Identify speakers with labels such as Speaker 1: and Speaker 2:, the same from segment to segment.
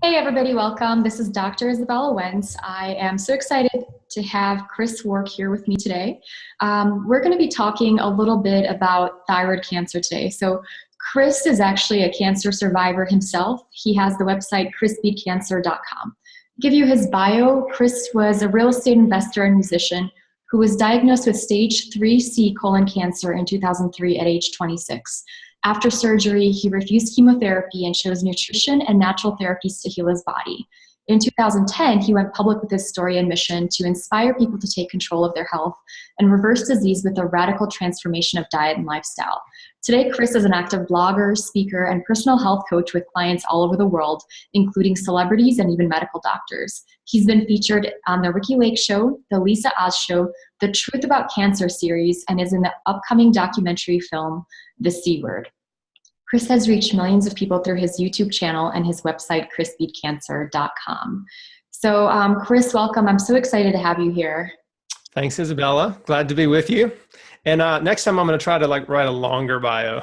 Speaker 1: Hey everybody, welcome. This is Dr. Izabella Wentz. I am so excited to have Chris Wark here with me today. We're going to be talking a little bit about thyroid cancer today. So Chris is actually a cancer survivor himself. He has the website chrisbeatcancer.com. To give you his bio, Chris was a real estate investor and musician who was diagnosed with stage 3C colon cancer in 2003 at age 26. After surgery, he refused chemotherapy and chose nutrition and natural therapies to heal his body. In 2010, he went public with his story and mission to inspire people to take control of their health and reverse disease with a radical transformation of diet and lifestyle. Today, Chris is an active blogger, speaker, and personal health coach with clients all over the world, including celebrities and even medical doctors. He's been featured on The Ricky Lake Show, The Lisa Oz Show, The Truth About Cancer series, and is in the upcoming documentary film, The C Word. Chris has reached millions of people through his YouTube channel and his website, chrisbeatcancer.com. So, Chris, welcome. I'm so excited to have you here.
Speaker 2: Thanks, Isabella. Glad to be with you. And next time I'm going to try to write a longer bio.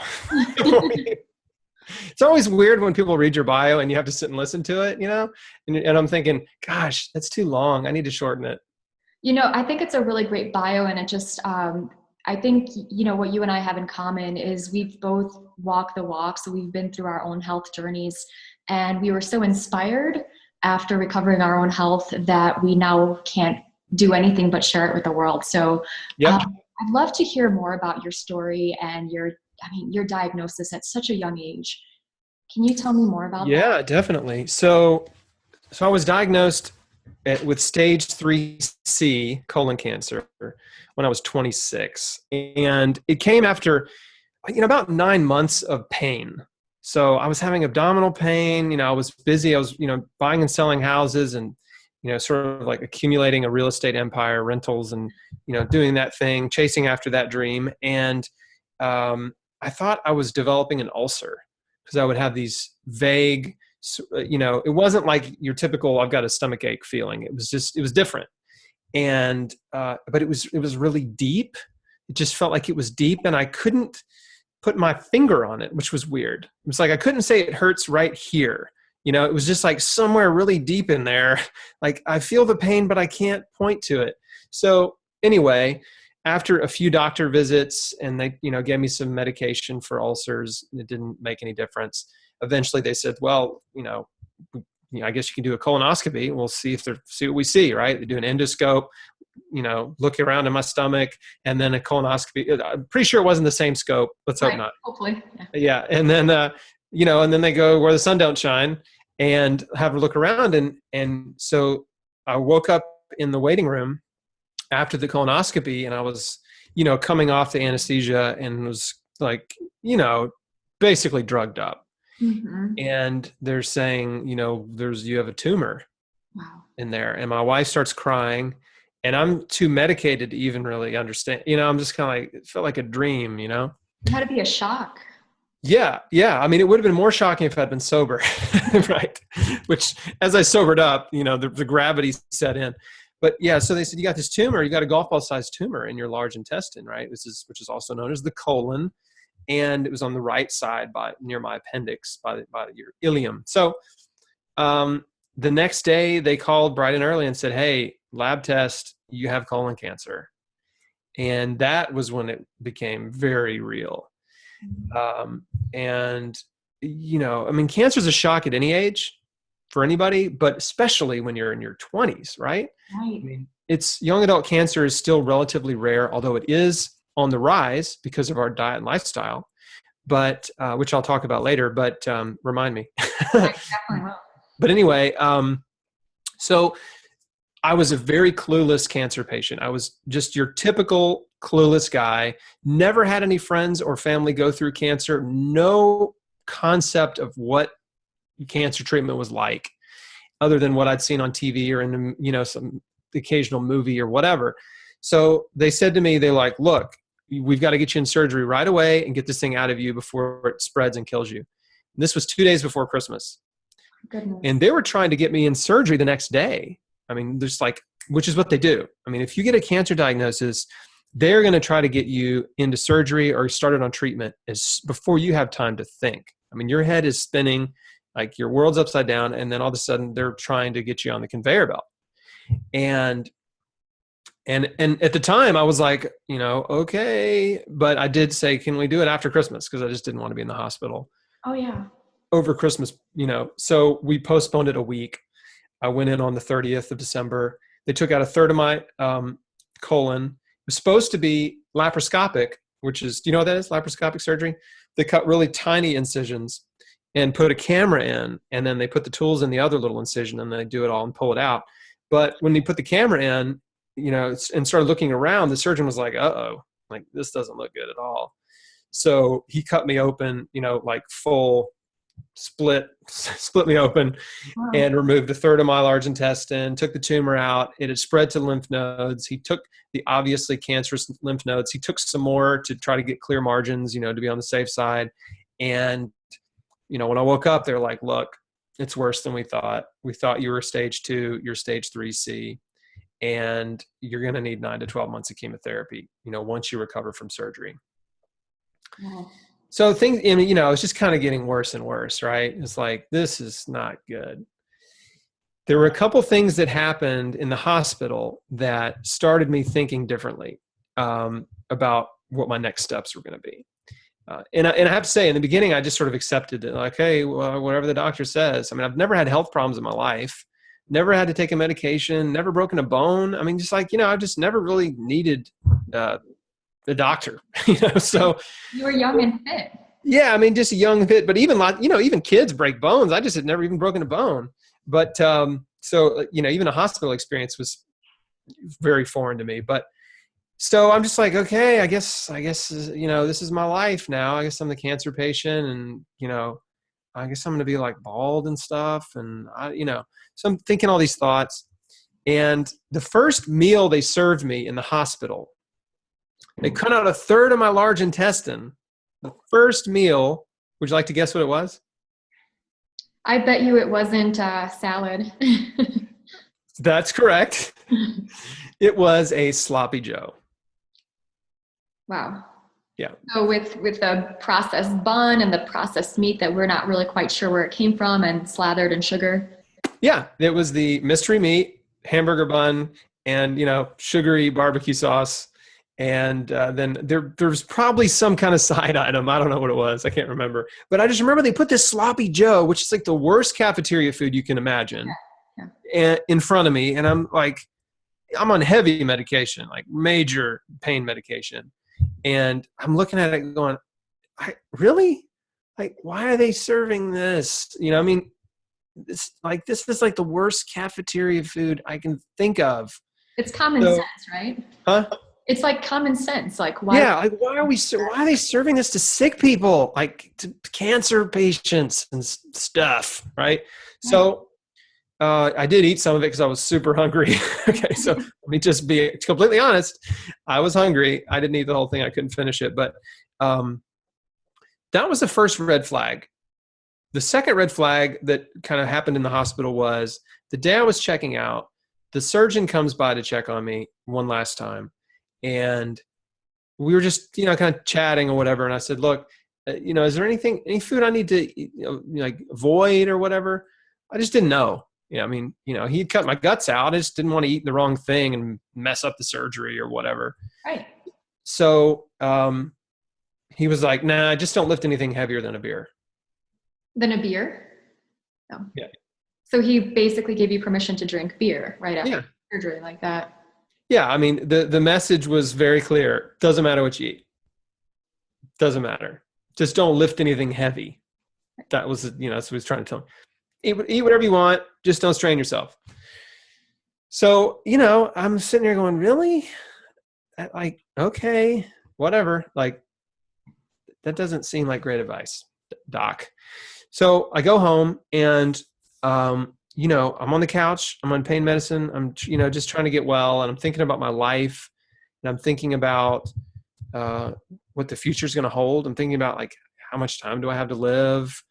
Speaker 2: It's always weird when people read your bio and you have to sit and listen to it, and I'm thinking, gosh, that's too long. I need to shorten it.
Speaker 1: I think it's a really great bio, and it just, I think, what you and I have in common is we've both walked the walk. So we've been through our own health journeys, and we were so inspired after recovering our own health that we now can't do anything but share it with the world. So
Speaker 2: yep.
Speaker 1: I'd love to hear more about your story and your diagnosis at such a young age. Can you tell me more about that?
Speaker 2: Yeah, definitely. So I was diagnosed with stage 3C colon cancer when I was 26. And it came after, about 9 months of pain. So I was having abdominal pain. I was busy. I was, buying and selling houses and, sort of like accumulating a real estate empire, rentals, and, doing that thing, chasing after that dream. And I thought I was developing an ulcer because I would have these vague, it wasn't like your typical, I've got a stomach ache feeling. It was different. And, but it was really deep. It just felt like it was deep, and I couldn't put my finger on it, which was weird. It was like, I couldn't say it hurts right here. It was just like somewhere really deep in there. Like I feel the pain, but I can't point to it. So anyway, after a few doctor visits and they, gave me some medication for ulcers, it didn't make any difference. Eventually they said, well, I guess you can do a colonoscopy. We'll see what we see, right? They do an endoscope, look around in my stomach, and then a colonoscopy. I'm pretty sure it wasn't the same scope. Let's hope not.
Speaker 1: Hopefully.
Speaker 2: Yeah. And then, and then they go where the sun don't shine and have a look around. And so I woke up in the waiting room after the colonoscopy, and I was, coming off the anesthesia and was like, basically drugged up.
Speaker 1: Mm-hmm.
Speaker 2: And they're saying, you have a tumor in there. And my wife starts crying, and I'm too medicated to even really understand. I'm just kind of like, it felt like a dream,
Speaker 1: It had to be a shock.
Speaker 2: Yeah. I mean, it would have been more shocking if I'd been sober, right? Which, as I sobered up, the gravity set in. But yeah, so they said, you got this tumor, you got a golf ball sized tumor in your large intestine, right? Which is also known as the colon. And it was on the right side near my appendix by your ileum. So the next day they called bright and early and said, hey, lab test, you have colon cancer. And that was when it became very real. Cancer is a shock at any age for anybody, but especially when you're in your 20s, right?
Speaker 1: Right.
Speaker 2: It's young adult cancer is still relatively rare, although it is on the rise because of our diet and lifestyle, but which I'll talk about later, but remind me.
Speaker 1: I definitely will.
Speaker 2: But anyway, so I was a very clueless cancer patient. I was just your typical clueless guy, never had any friends or family go through cancer, no concept of what cancer treatment was like other than what I'd seen on TV or in, some occasional movie or whatever. So they said to me, they're like, look, we've got to get you in surgery right away and get this thing out of you before it spreads and kills you. And this was 2 days before Christmas.
Speaker 1: Goodness.
Speaker 2: And they were trying to get me in surgery the next day. Which is what they do. If you get a cancer diagnosis, they're going to try to get you into surgery or started on treatment before you have time to think. Your head is spinning. Like your world's upside down. And then all of a sudden they're trying to get you on the conveyor belt. And at the time I was like, okay, but I did say, can we do it after Christmas? Because I just didn't want to be in the hospital.
Speaker 1: Oh yeah.
Speaker 2: Over Christmas, so we postponed it a week. I went in on the 30th of December. They took out a third of my colon. It was supposed to be laparoscopic, which is, do you know what that is? Laparoscopic surgery. They cut really tiny incisions and put a camera in, and then they put the tools in the other little incision, and they do it all and pull it out. But when they put the camera in, and started looking around, the surgeon was like, uh-oh, like this doesn't look good at all. So he cut me open, like full split me open. Wow. And removed a third of my large intestine, took the tumor out. It had spread to lymph nodes. He took the obviously cancerous lymph nodes. He took some more to try to get clear margins, to be on the safe side. And, when I woke up, they're like, look, it's worse than we thought. We thought you were stage 2, you're stage 3C, and you're going to need 9 to 12 months of chemotherapy, once you recover from surgery. Wow. So things, it's just kind of getting worse and worse, right? It's like, this is not good. There were a couple things that happened in the hospital that started me thinking differently about what my next steps were going to be. And I have to say, in the beginning, I just sort of accepted it. Like, hey, well, whatever the doctor says. I mean, I've never had health problems in my life, never had to take a medication, never broken a bone. I mean, just like, I've just never really needed the doctor, so. You
Speaker 1: were young and fit.
Speaker 2: Yeah. I mean, just a young fit, but even even kids break bones. I just had never even broken a bone. But, so, even a hospital experience was very foreign to me. But so I'm just like, okay, I guess, this is my life now. I guess I'm the cancer patient, and, I guess I'm going to be like bald and stuff. And so I'm thinking all these thoughts. And the first meal they served me in the hospital, they cut out a third of my large intestine. The first meal, would you like to guess what it was?
Speaker 1: I bet you it wasn't salad.
Speaker 2: That's correct. It was a sloppy Joe.
Speaker 1: Wow.
Speaker 2: Yeah.
Speaker 1: So with the processed bun and the processed meat that we're not really quite sure where it came from and slathered in sugar.
Speaker 2: Yeah. It was the mystery meat, hamburger bun, and, sugary barbecue sauce. And then there's probably some kind of side item. I don't know what it was. I can't remember. But I just remember they put this sloppy Joe, which is like the worst cafeteria food you can imagine, and in front of me. And I'm like, I'm on heavy medication, like major pain medication. And I'm looking at it going, really? Like, why are they serving this? I mean, this is like the worst cafeteria food I can think of.
Speaker 1: It's common sense, right?
Speaker 2: Huh?
Speaker 1: It's like common sense. Like, why?
Speaker 2: Yeah. Like, why are they serving this to sick people, like to cancer patients and stuff? Right. So, I did eat some of it because I was super hungry. Okay. So let me just be completely honest. I was hungry. I didn't eat the whole thing. I couldn't finish it, but, that was the first red flag. The second red flag that kind of happened in the hospital was the day I was checking out, the surgeon comes by to check on me one last time. And we were just, kind of chatting or whatever. And I said, look, is there any food I need to like avoid or whatever? I just didn't know. I mean, he'd cut my guts out. I just didn't want to eat the wrong thing and mess up the surgery or whatever.
Speaker 1: Right.
Speaker 2: So he was like, nah, just don't lift anything heavier than a beer.
Speaker 1: Than a beer? No.
Speaker 2: Yeah.
Speaker 1: So he basically gave you permission to drink beer right after surgery like that.
Speaker 2: Yeah, I mean, the message was very clear. Doesn't matter what you eat. Doesn't matter. Just don't lift anything heavy. That was, that's what he was trying to tell me. Eat whatever you want. Just don't strain yourself. So, I'm sitting here going, really? Like, okay, whatever. Like, that doesn't seem like great advice, doc. So I go home and, I'm on the couch, I'm on pain medicine. I'm, just trying to get well. And I'm thinking about my life, and I'm thinking about what the future is going to hold. I'm thinking about like, how much time do I have to live?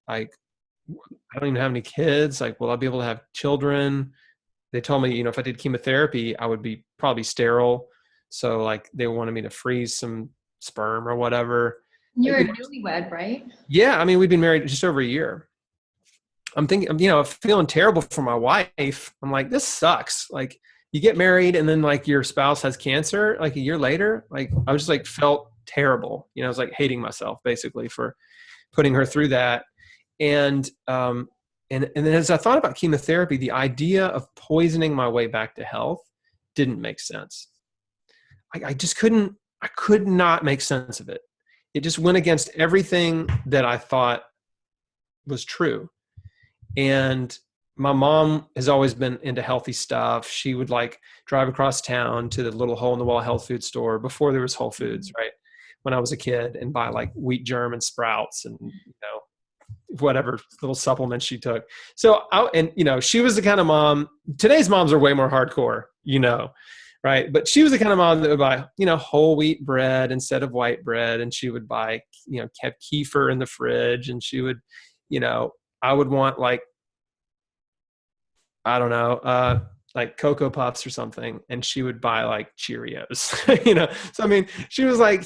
Speaker 2: Like, I don't even have any kids. Like, will I be able to have children? They told me, if I did chemotherapy, I would be probably sterile. So like they wanted me to freeze some sperm or whatever.
Speaker 1: You're a newlywed, right?
Speaker 2: Yeah. I mean, we've been married just over a year. I'm thinking, feeling terrible for my wife. I'm like, this sucks. Like, you get married and then like your spouse has cancer like a year later. Like, I was just like felt terrible. I was like hating myself basically for putting her through that. And then as I thought about chemotherapy, the idea of poisoning my way back to health didn't make sense. I could not make sense of it. It just went against everything that I thought was true. And my mom has always been into healthy stuff. She would like drive across town to the little hole in the wall health food store before there was Whole Foods, right? When I was a kid, and buy like wheat germ and sprouts and, whatever little supplements she took. So she was the kind of mom, today's moms are way more hardcore, right? But she was the kind of mom that would buy, whole wheat bread instead of white bread. And she would buy, kept kefir in the fridge. And she would, I would want like, I don't know, like Cocoa Puffs or something. And she would buy like Cheerios, So, I mean, she was like,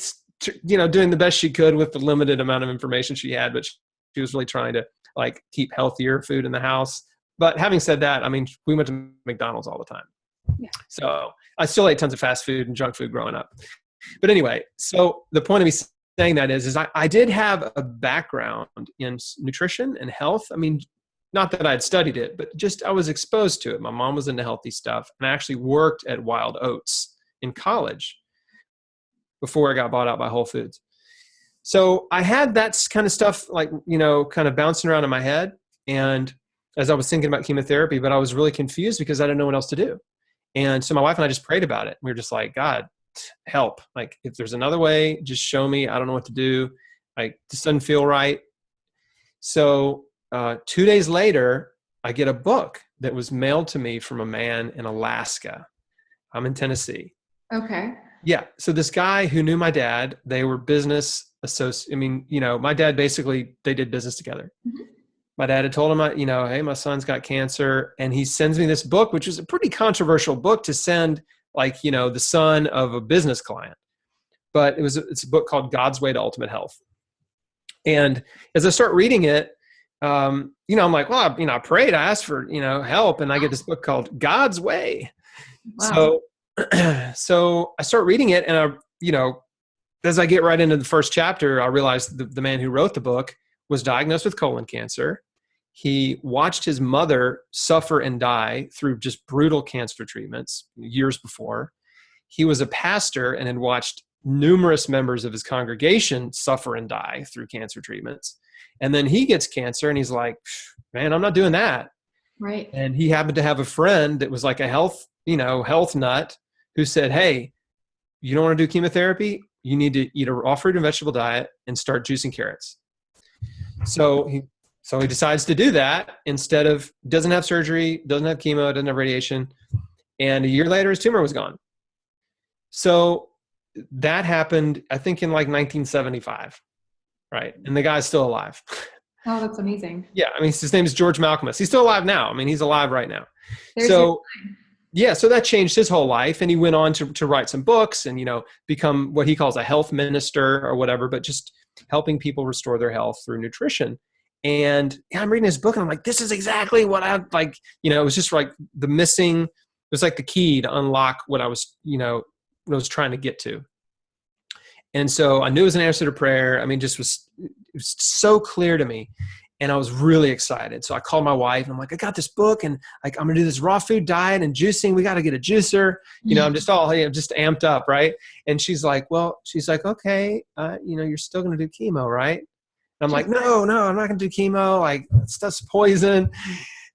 Speaker 2: doing the best she could with the limited amount of information she had, but she was really trying to like keep healthier food in the house. But having said that, I mean, we went to McDonald's all the time. Yeah. So I still ate tons of fast food and junk food growing up. But anyway, so the point of me saying that is I did have a background in nutrition and health. I mean, not that I had studied it, but just I was exposed to it. My mom was into healthy stuff, and I actually worked at Wild Oats in college before I got bought out by Whole Foods. So I had that kind of stuff like, kind of bouncing around in my head. And as I was thinking about chemotherapy, but I was really confused because I didn't know what else to do. And so my wife and I just prayed about it. We were just like, God, help. Like, if there's another way, just show me. I don't know what to do. Like, this doesn't feel right. So 2 days later, I get a book that was mailed to me from a man in Alaska. I'm in Tennessee.
Speaker 1: Okay.
Speaker 2: Yeah. So this guy who knew my dad, they were business associates. I mean, my dad basically, they did business together. Mm-hmm. My dad had told him, hey, my son's got cancer. And he sends me this book, which is a pretty controversial book to send like, the son of a business client. But it's a book called God's Way to Ultimate Health. And as I start reading it, I'm like, well, I prayed, I asked for, help. And I get this book called God's Way. Wow. So I start reading it, and as I get right into the first chapter, I realized the man who wrote the book was diagnosed with colon cancer. He watched his mother suffer and die through just brutal cancer treatments years before. He was a pastor and had watched numerous members of his congregation suffer and die through cancer treatments. And then he gets cancer and he's like, man, I'm not doing that.
Speaker 1: Right.
Speaker 2: And he happened to have a friend that was like a health nut who said, hey, you don't want to do chemotherapy? You need to eat a raw fruit and vegetable diet and start juicing carrots. So he decides to do that instead of, doesn't have surgery, doesn't have chemo, doesn't have radiation. And a year later, his tumor was gone. So that happened, I think, in like 1975. Right. And the guy's still alive.
Speaker 1: Oh, that's amazing.
Speaker 2: Yeah. I mean, his name is George Malcolmus. He's still alive now. I mean, he's alive right now. So that changed his whole life. And he went on to write some books and, become what he calls a health minister or whatever, but just helping people restore their health through nutrition. And I'm reading his book and I'm like, this is exactly what I like, it was just like it was like the key to unlock what I was, what I was trying to get to. And so I knew it was an answer to prayer. I mean, it was so clear to me. And I was really excited. So I called my wife and I'm like, I got this book and like, I'm going to do this raw food diet and juicing. We got to get a juicer. I'm just amped up. Right. And she's like, okay, you're still going to do chemo, right? And I'm like, no, I'm not going to do chemo. Like, stuff's poison.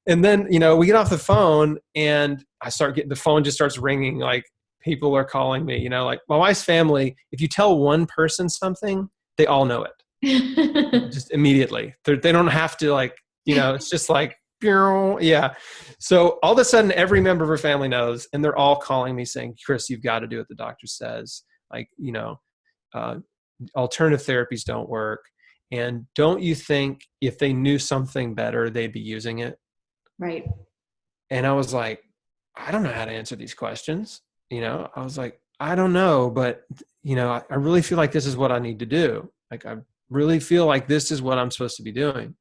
Speaker 2: And then, we get off the phone and the phone just starts ringing. Like, people are calling me, like my wife's family. If you tell one person something, they all know it. Just immediately. They don't have to it's just like, yeah. So all of a sudden, every member of her family knows, and they're all calling me saying, Chris, you've got to do what the doctor says. Like, alternative therapies don't work. And don't you think if they knew something better, they'd be using it?
Speaker 1: Right.
Speaker 2: And I was like, I don't know how to answer these questions. I was like, I don't know, but, I really feel like this is what I need to do. Like, I really feel like this is what I'm supposed to be doing.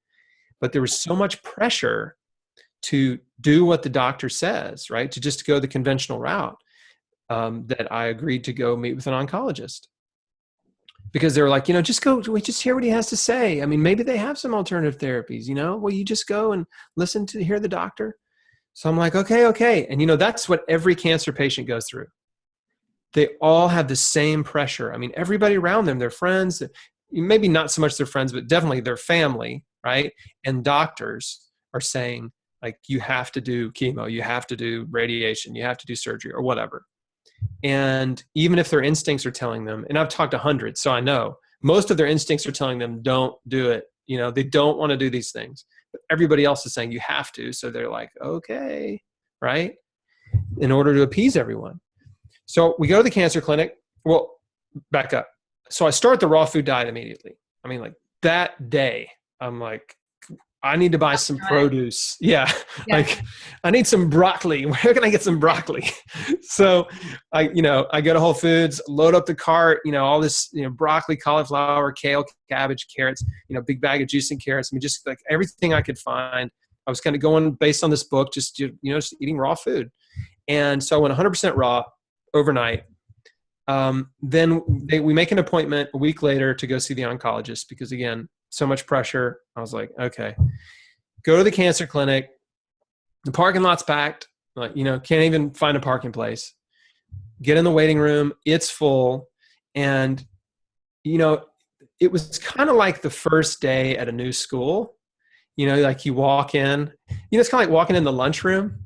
Speaker 2: but there was so much pressure to do what the doctor says, right? To just go the conventional route, that I agreed to go meet with an oncologist. Because they were like, just go, we just hear what he has to say. I mean, maybe they have some alternative therapies, well, you just go and hear the doctor. So I'm like, okay. And that's what every cancer patient goes through. They all have the same pressure. I mean, everybody around them, their friends, maybe not so much their friends, but definitely their family, right? And doctors are saying, like, you have to do chemo, you have to do radiation, you have to do surgery or whatever. And even if their instincts are telling them, and I've talked to hundreds, so I know most of their instincts are telling them, don't do it. They don't want to do these things, but everybody else is saying you have to. So they're like, okay, right? In order to appease everyone. So we go to the cancer clinic. Well, back up. So I start the raw food diet immediately. I mean, like that day, I'm like, I need to buy some produce. Yeah. Like I need some broccoli. Where can I get some broccoli? So I go to Whole Foods, load up the cart, all this, broccoli, cauliflower, kale, cabbage, carrots, big bag of juicing carrots. I mean, just like everything I could find. I was kind of going based on this book, just eating raw food. And so I went 100% raw overnight. Then we make an appointment a week later to go see the oncologist because, again, so much pressure. I was like, okay, go to the cancer clinic. The parking lot's packed. Like, can't even find a parking place. Get in the waiting room. It's full. And, it was kind of like the first day at a new school. Like you walk in, it's kind of like walking in the lunchroom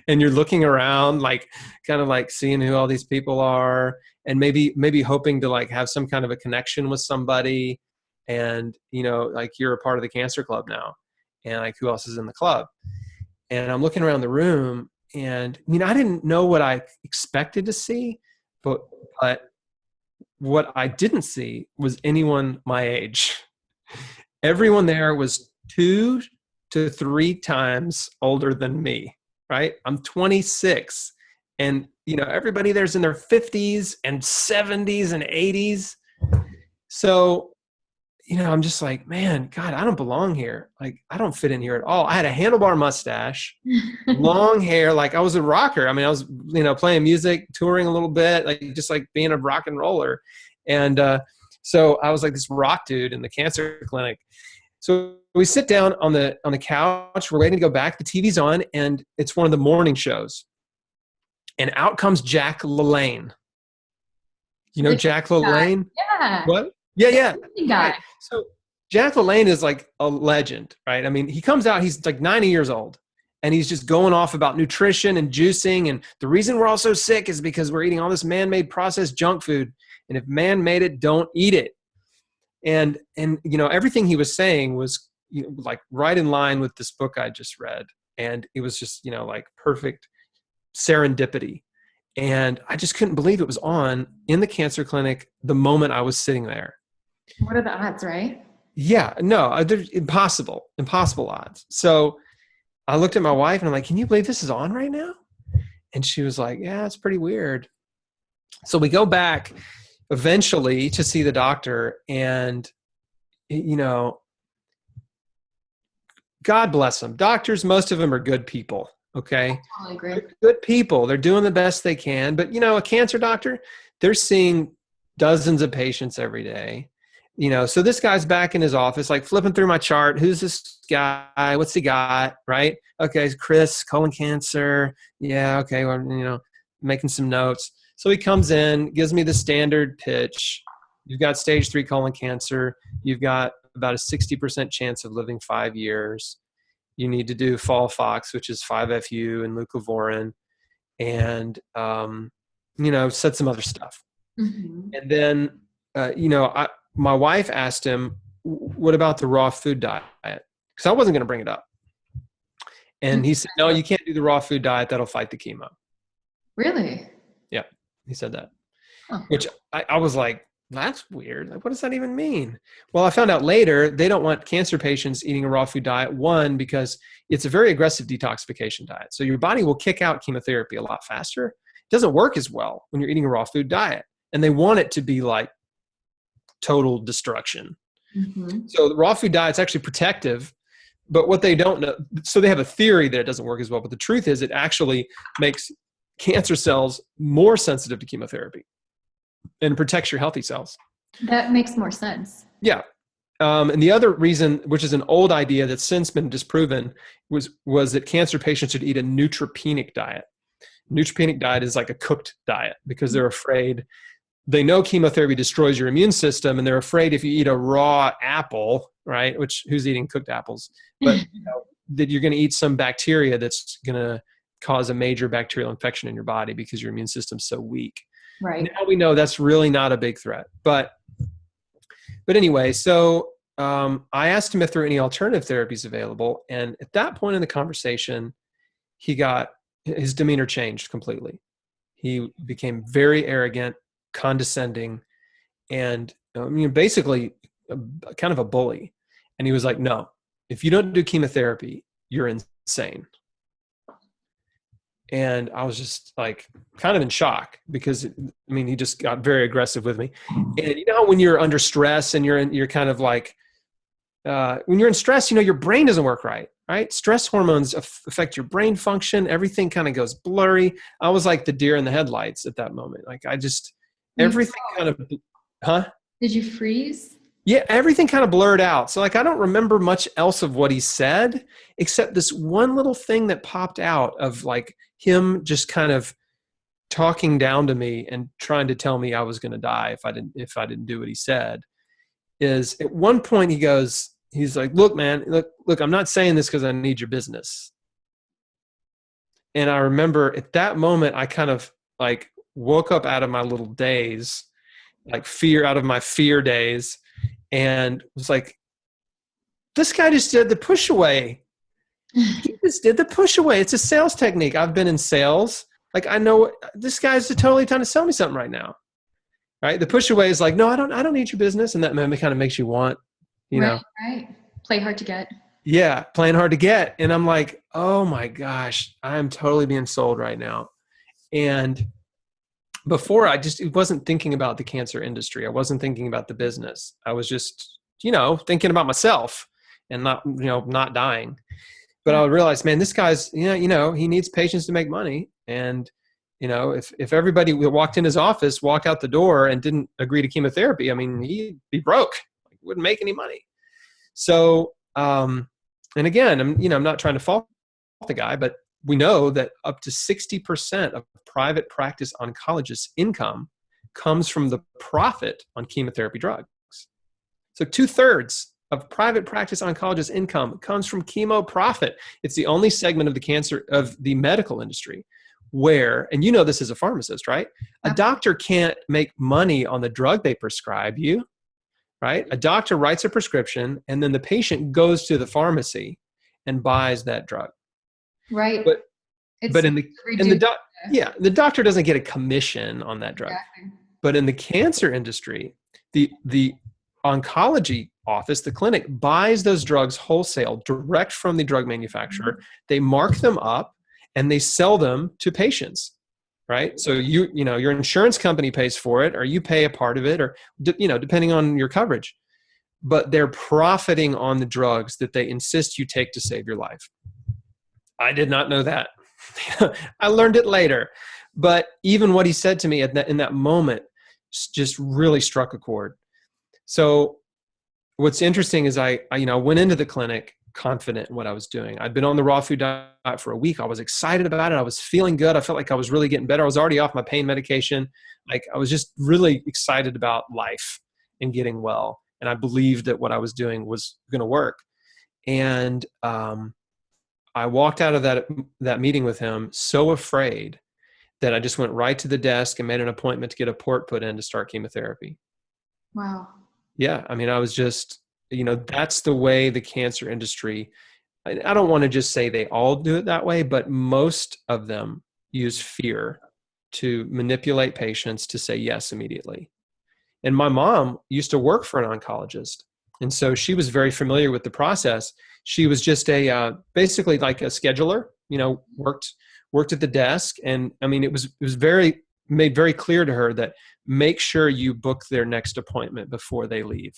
Speaker 2: and you're looking around, like kind of like seeing who all these people are and maybe hoping to like have some kind of a connection with somebody. And, like you're a part of the cancer club now and like who else is in the club? And I'm looking around the room and I didn't know what I expected to see, but what I didn't see was anyone my age. Everyone there was 2 to 3 times older than me, right? I'm 26 and, everybody there's in their 50s and 70s and 80s. So, I'm just like, man, God, I don't belong here. Like, I don't fit in here at all. I had a handlebar mustache, long hair. Like I was a rocker. I mean, I was, playing music, touring a little bit, like just like being a rock and roller. And, so I was like this rock dude in the cancer clinic. So we sit down on the couch. We're waiting to go back. The TV's on, and it's one of the morning shows. And out comes Jack LaLanne. Jack LaLanne?
Speaker 1: Yeah.
Speaker 2: What? Yeah.
Speaker 1: Right.
Speaker 2: So Jack LaLanne is like a legend, right? I mean, he comes out, he's like 90 years old, and he's just going off about nutrition and juicing. And the reason we're all so sick is because we're eating all this man-made processed junk food. And if man made it, don't eat it. And everything he was saying was like right in line with this book I just read. And it was just, like perfect serendipity. And I just couldn't believe it was on in the cancer clinic the moment I was sitting there.
Speaker 1: What are the odds, right?
Speaker 2: Yeah, no, they're impossible odds. So I looked at my wife and I'm like, can you believe this is on right now? And she was like, yeah, it's pretty weird. So we go back eventually to see the doctor, and God bless them. Doctors, most of them are good people. Okay.
Speaker 1: I totally agree.
Speaker 2: They're good people. They're doing the best they can. But a cancer doctor, they're seeing dozens of patients every day. So this guy's back in his office, like flipping through my chart. Who's this guy? What's he got? Right. Okay. Chris, colon cancer. Yeah. Okay. Well, making some notes. So he comes in, gives me the standard pitch. You've got stage 3 colon cancer. You've got about a 60% chance of living 5 years. You need to do FOLFOX, which is 5-FU and leucovorin, and, said some other stuff.
Speaker 1: Mm-hmm.
Speaker 2: And then, my wife asked him, what about the raw food diet? Because I wasn't going to bring it up. And he said, no, you can't do the raw food diet. That'll fight the chemo.
Speaker 1: Really?
Speaker 2: Yeah, he said that.
Speaker 1: Oh.
Speaker 2: Which I was like, that's weird. Like, what does that even mean? Well, I found out later they don't want cancer patients eating a raw food diet. One, because it's a very aggressive detoxification diet. So your body will kick out chemotherapy a lot faster. It doesn't work as well when you're eating a raw food diet. And they want it to be like total destruction.
Speaker 1: Mhm.
Speaker 2: So the raw food diet's actually protective, but what they don't know, so they have a theory that it doesn't work as well, but the truth is it actually makes cancer cells more sensitive to chemotherapy and protects your healthy cells.
Speaker 1: That makes more sense.
Speaker 2: Yeah. And the other reason, which is an old idea that's since been disproven, was that cancer patients should eat a neutropenic diet. Neutropenic diet is like a cooked diet because they're afraid, they know chemotherapy destroys your immune system, and they're afraid if you eat a raw apple, right, which who's eating cooked apples, but that you're going to eat some bacteria that's going to cause a major bacterial infection in your body because your immune system's so weak.
Speaker 1: Right.
Speaker 2: Now we know that's really not a big threat. But anyway, so I asked him if there were any alternative therapies available. And at that point in the conversation, his demeanor changed completely. He became very arrogant, condescending, and basically kind of a bully. And he was like, no, if you don't do chemotherapy, you're insane. And I was just like kind of in shock because he just got very aggressive with me. And you know, when you're under stress and you're kind of like, when you're in stress, your brain doesn't work right? Stress hormones affect your brain function. Everything kind of goes blurry. I was like the deer in the headlights at that moment. Like everything kind of, huh?
Speaker 1: Did you freeze?
Speaker 2: Yeah, everything kind of blurred out. So like, I don't remember much else of what he said, except this one little thing that popped out of like him just kind of talking down to me and trying to tell me I was going to die if I didn't do what he said. Is at one point he's like, look, man, look, I'm not saying this because I need your business. And I remember at that moment, I kind of like woke up out of my little daze, like out of my fear daze, and was like, this guy just did the push away. He just did the push away. It's a sales technique. I've been in sales. Like, I know this guy's totally trying to sell me something right now. Right? The push away is like, no, I don't need your business. And that kind of makes you want, know.
Speaker 1: Right. Play hard to get.
Speaker 2: Yeah. Playing hard to get. And I'm like, oh my gosh, I'm totally being sold right now. And before it wasn't thinking about the cancer industry. I wasn't thinking about the business. I was just, thinking about myself and not dying. But I realized, man, this guy's, he needs patients to make money. And, if everybody who walked in his office, walk out the door and didn't agree to chemotherapy, he'd be broke. Wouldn't make any money. So, and again, I'm not trying to fault the guy, but we know that up to 60% of private practice oncologists' income comes from the profit on chemotherapy drugs. So 2/3 of private practice oncologists' income comes from chemo profit. It's the only segment of the medical industry where, and this as a pharmacist, right? A doctor can't make money on the drug they prescribe you, right? A doctor writes a prescription and then the patient goes to the pharmacy and buys that drug.
Speaker 1: Right.
Speaker 2: But the doctor doesn't get a commission on that drug.
Speaker 1: Exactly.
Speaker 2: But in the cancer industry, the oncology office, the clinic, buys those drugs wholesale direct from the drug manufacturer. Mm-hmm. They mark them up and they sell them to patients, right? So your insurance company pays for it, or you pay a part of it, or depending on your coverage. But they're profiting on the drugs that they insist you take to save your life. I did not know that. I learned it later. But even what he said to me in that moment just really struck a chord. So what's interesting is I went into the clinic confident in what I was doing. I'd been on the raw food diet for a week. I was excited about it. I was feeling good. I felt like I was really getting better. I was already off my pain medication. Like, I was just really excited about life and getting well. And I believed that what I was doing was going to work. And I walked out of that meeting with him so afraid that I just went right to the desk and made an appointment to get a port put in to start chemotherapy.
Speaker 1: Wow.
Speaker 2: Yeah. I was just, that's the way the cancer industry, I don't want to just say they all do it that way, but most of them use fear to manipulate patients to say yes immediately. And my mom used to work for an oncologist. And so she was very familiar with the process. She was just basically like a scheduler, worked at the desk. And it was made very clear to her that make sure you book their next appointment before they leave.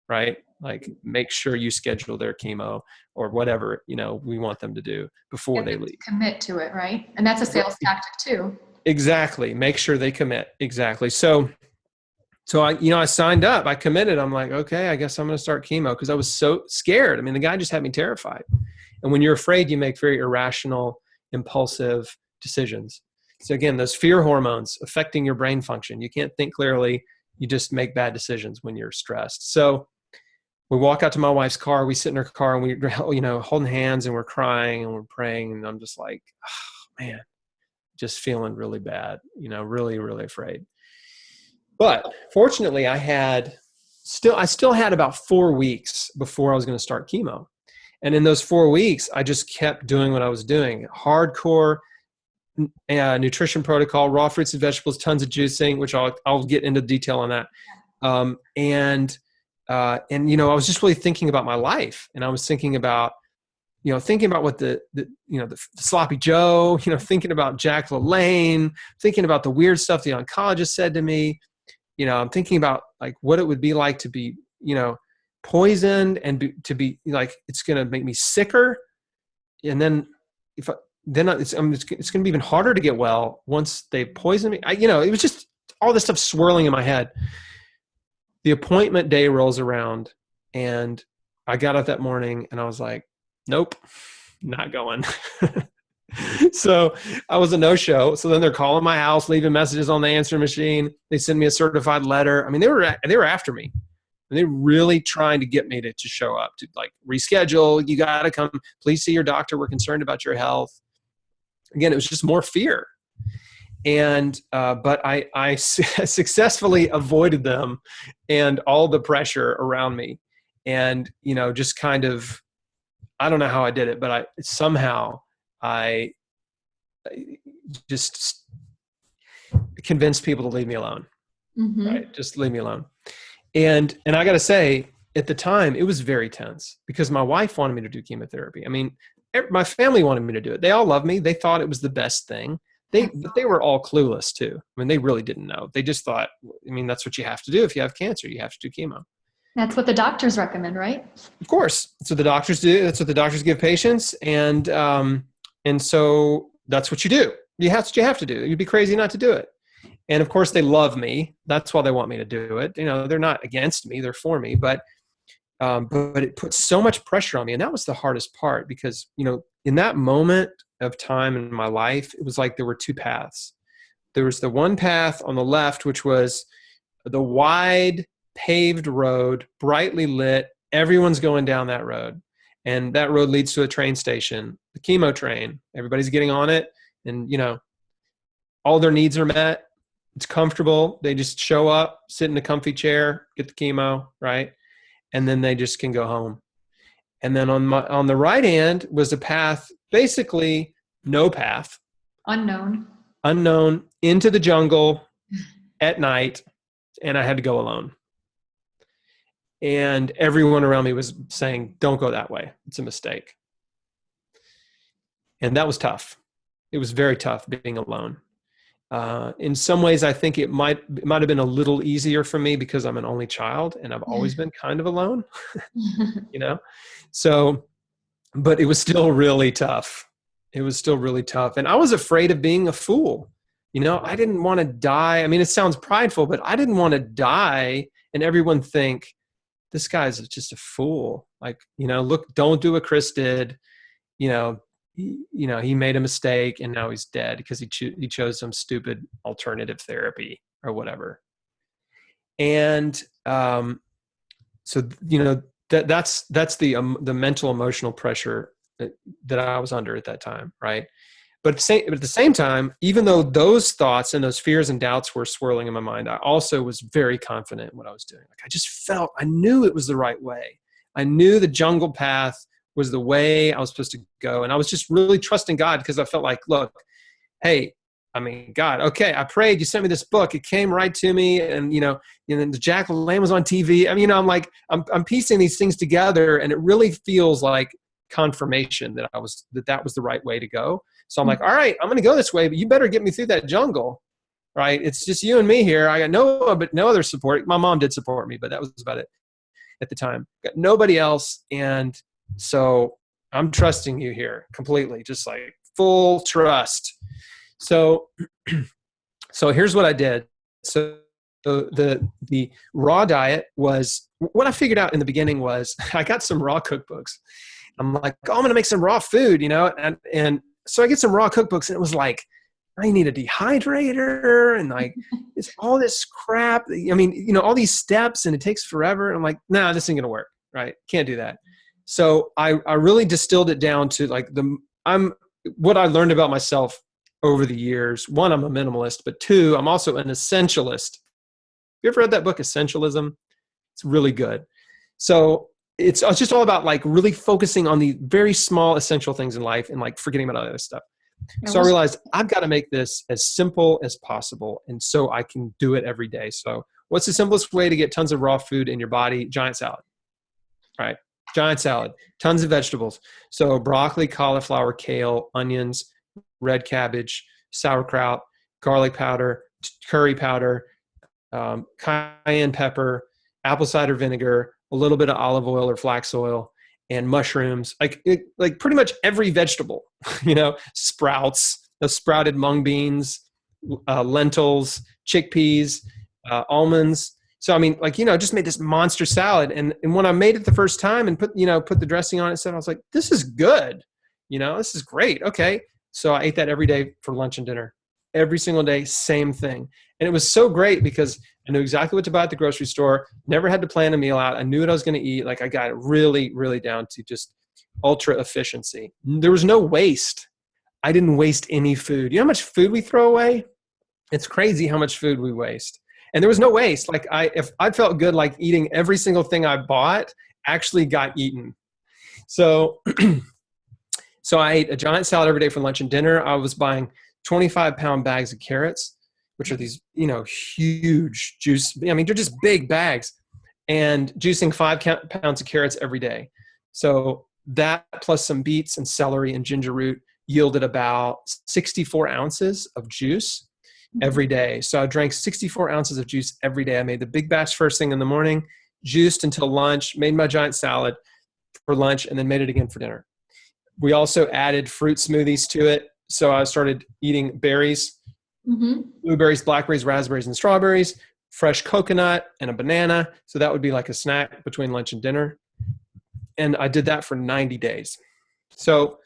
Speaker 2: right? Like make sure you schedule their chemo or whatever, we want them to do before
Speaker 1: Get
Speaker 2: they
Speaker 1: them to
Speaker 2: leave.
Speaker 1: commit to it, right? And that's a sales tactic too.
Speaker 2: Exactly. Make sure they commit. Exactly. So I signed up, I committed. I'm like, okay, I guess I'm going to start chemo because I was so scared. I mean, the guy just had me terrified. And when you're afraid, you make very irrational, impulsive decisions. So again, those fear hormones affecting your brain function. You can't think clearly. You just make bad decisions when you're stressed. So we walk out to my wife's car. We sit in her car and we're, holding hands and we're crying and we're praying. And I'm just like, oh, man, just feeling really bad, really, really afraid. But fortunately, I still had about 4 weeks before I was going to start chemo. And in those 4 weeks, I just kept doing what I was doing. Hardcore nutrition protocol, raw fruits and vegetables, tons of juicing, which I'll get into detail on that. And I was just really thinking about my life, and I was thinking about what the sloppy Joe, thinking about Jack LaLanne, thinking about the weird stuff the oncologist said to me. I'm thinking about like what it would be like to be, poisoned and to be like, it's going to make me sicker. And then it's going to be even harder to get well once they poison me. It was just all this stuff swirling in my head. The appointment day rolls around and I got up that morning and I was like, nope, not going. So I was a no-show. So then they're calling my house, leaving messages on the answering machine. They send me a certified letter. I mean, they were after me. And they're really trying to get me to show up, to like reschedule. You got to come. Please see your doctor. We're concerned about your health. Again, it was just more fear. And but I successfully avoided them and all the pressure around me. And, just kind of, I don't know how I did it, but I just convinced people to leave me alone.
Speaker 1: Mm-hmm.
Speaker 2: Right? Just leave me alone. And I got to say, at the time, it was very tense because my wife wanted me to do chemotherapy. I mean, my family wanted me to do it. They all loved me. They thought it was the best thing. But they were all clueless too. I mean, they really didn't know. They just thought, that's what you have to do. If you have cancer, you have to do chemo. That's
Speaker 1: what the doctors recommend, right?
Speaker 2: Of course. That's what the doctors do. That's what the doctors give patients. And so that's what you do. That's what you have to do. You'd be crazy not to do it. And of course they love me. That's why they want me to do it. They're not against me. They're for me, but it puts so much pressure on me. And that was the hardest part because, in that moment of time in my life, it was like there were two paths. There was the one path on the left, which was the wide paved road, brightly lit. Everyone's going down that road. And that road leads to a train station, the chemo train. Everybody's getting on it. And, all their needs are met. It's comfortable. They just show up, sit in a comfy chair, get the chemo, right? And then they just can go home. And then on the right hand was a path, basically no path.
Speaker 1: Unknown,
Speaker 2: into the jungle at night. And I had to go alone. And everyone around me was saying, don't go that way. It's a mistake. And that was tough. It was very tough being alone. In some ways, I think it might have been a little easier for me because I'm an only child and I've always been kind of alone, So, but it was still really tough. And I was afraid of being a fool. I didn't want to die. I mean, it sounds prideful, but I didn't want to die and everyone think this guy's just a fool. Like, look, don't do what Chris did. He made a mistake and now he's dead because he chose some stupid alternative therapy or whatever. And so that's the mental emotional pressure that I was under at that time, right? But at the same time, even though those thoughts and those fears and doubts were swirling in my mind, I also was very confident in what I was doing. Like I knew it was the right way. I knew the jungle path was the way I was supposed to go. And I was just really trusting God because I felt like, look, hey, God, okay, I prayed, you sent me this book. It came right to me. And, then the Jack LaLanne was on TV. I'm piecing these things together and it really feels like confirmation that that was the right way to go. So I'm like, all right, I'm going to go this way, but you better get me through that jungle, right? It's just you and me here. I got no other support. My mom did support me, but that was about it. at the time. Got nobody else. And so I'm trusting you here completely, just like full trust. So, so here's what I did. So the raw diet was, what I figured out in the beginning was I got some raw cookbooks. I'm like, oh, I'm going to make some raw food, and so I get some raw cookbooks, and it was like, I need a dehydrator and like it's all this crap. I mean, all these steps, and it takes forever. And I'm like, nah, this ain't going to work. Right. Can't do that. So I really distilled it down to like what I learned about myself over the years. One, I'm a minimalist, but two, I'm also an essentialist. You ever read that book, Essentialism? It's really good. So it's just all about like really focusing on the very small essential things in life and like forgetting about all the other stuff. So I realized I've got to make this as simple as possible. And so I can do it every day. So what's the simplest way to get tons of raw food in your body? Giant salad. All right. Giant salad, tons of vegetables. So broccoli, cauliflower, kale, onions, red cabbage, sauerkraut, garlic powder, curry powder, cayenne pepper, apple cider vinegar, a little bit of olive oil or flax oil, and mushrooms, like pretty much every vegetable, sprouts, the sprouted mung beans, lentils, chickpeas, almonds. So, I mean, just made this monster salad. And when I made it the first time and put the dressing on it, I was like, this is good. This is great. Okay. So I ate that every day for lunch and dinner. Every single day, same thing. And it was so great because I knew exactly what to buy at the grocery store, never had to plan a meal out. I knew what I was going to eat. Like I got it really, really down to just ultra efficiency. There was no waste. I didn't waste any food. You know how much food we throw away? It's crazy how much food we waste. And there was no waste. Like if I felt good, like eating every single thing I bought actually got eaten. So, so I ate a giant salad every day for lunch and dinner. I was buying 25-pound bags of carrots, which are these, huge juice. I mean, they're just big bags, and juicing 5 pounds of carrots every day. So that plus some beets and celery and ginger root yielded about 64 ounces of juice every day. So I drank 64 ounces of juice every day. I made the big batch first thing in the morning, juiced until lunch, made my giant salad for lunch, and then made it again for dinner. We also added fruit smoothies to it. So I started eating berries, blueberries, blackberries, raspberries, and strawberries, fresh coconut, and a banana. So that would be like a snack between lunch and dinner. And I did that for 90 days. So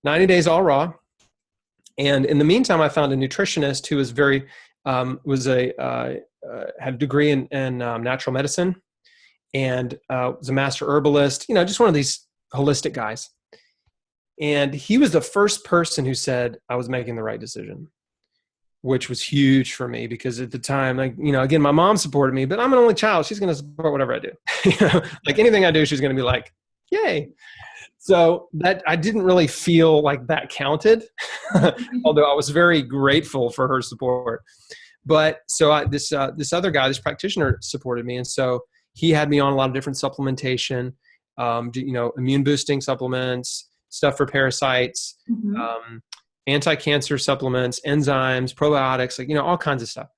Speaker 2: 90 days all raw. And in the meantime, I found a nutritionist who was had a degree in natural medicine and was a master herbalist, just one of these holistic guys. And he was the first person who said I was making the right decision, which was huge for me because at the time, again, my mom supported me, but I'm an only child. She's going to support whatever I do. Like anything I do, she's going to be like, yay. So that I didn't really feel like that counted, although I was very grateful for her support. But so this other guy, this practitioner supported me. And so he had me on a lot of different supplementation, immune boosting supplements, stuff for parasites, anti-cancer supplements, enzymes, probiotics, all kinds of stuff.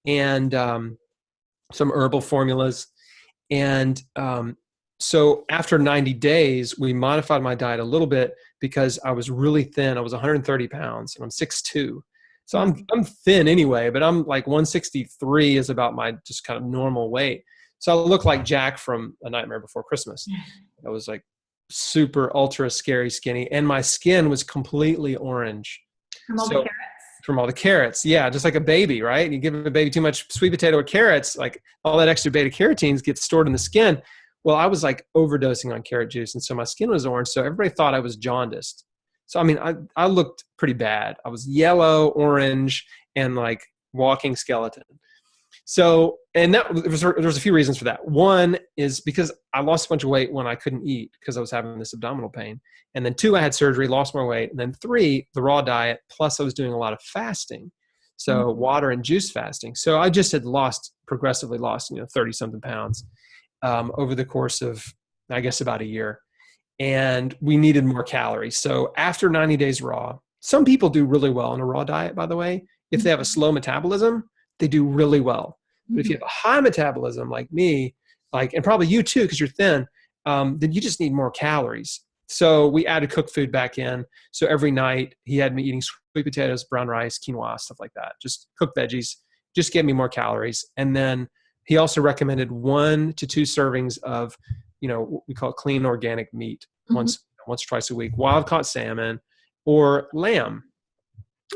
Speaker 2: And some herbal formulas. And so after 90 days, we modified my diet a little bit because I was really thin. I was 130 pounds and I'm 6'2". So I'm thin anyway, but I'm like 163 is about my just kind of normal weight. So I look like Jack from A Nightmare Before Christmas. I was like super ultra scary skinny, and my skin was completely orange.
Speaker 1: From all the carrots?
Speaker 2: From all the carrots. Yeah, just like a baby, right? You give a baby too much sweet potato or carrots, like all that extra beta carotenes gets stored in the skin. Well, I was like overdosing on carrot juice, and so my skin was orange. So everybody thought I was jaundiced. So, I mean, I looked pretty bad. I was yellow, orange, and like walking skeleton. So, and there was a few reasons for that. One is because I lost a bunch of weight when I couldn't eat because I was having this abdominal pain. And then 2, I had surgery, lost my weight. And then 3, the raw diet, plus I was doing a lot of fasting. So water and juice fasting. So I just had progressively lost, 30 something pounds over the course of, I guess, about a year. And we needed more calories. So after 90 days raw, some people do really well on a raw diet, by the way. If they have a slow metabolism, they do really well. But if you have a high metabolism like me, like, and probably you too, because you're thin, then you just need more calories. So we added cooked food back in. So every night he had me eating sweet potatoes, brown rice, quinoa, stuff like that. Just cooked veggies, just give me more calories. And then he also recommended 1 to 2 servings of, what we call clean organic meat once or twice a week, wild caught salmon or lamb.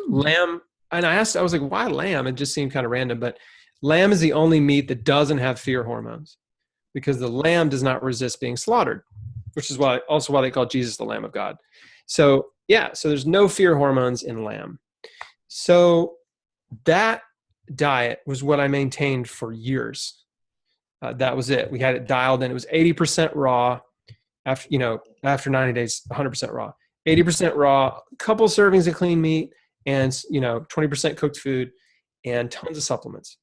Speaker 2: Lamb. And I was like, why lamb? It just seemed kind of random, but lamb is the only meat that doesn't have fear hormones, because the lamb does not resist being slaughtered, which is why they call Jesus the Lamb of God. So so there's no fear hormones in lamb. So that diet was what I maintained for years. That was it. We had it dialed in. It was 80% raw. After 90 days, 100% raw. 80% raw, a couple servings of clean meat, and 20% cooked food, and tons of supplements.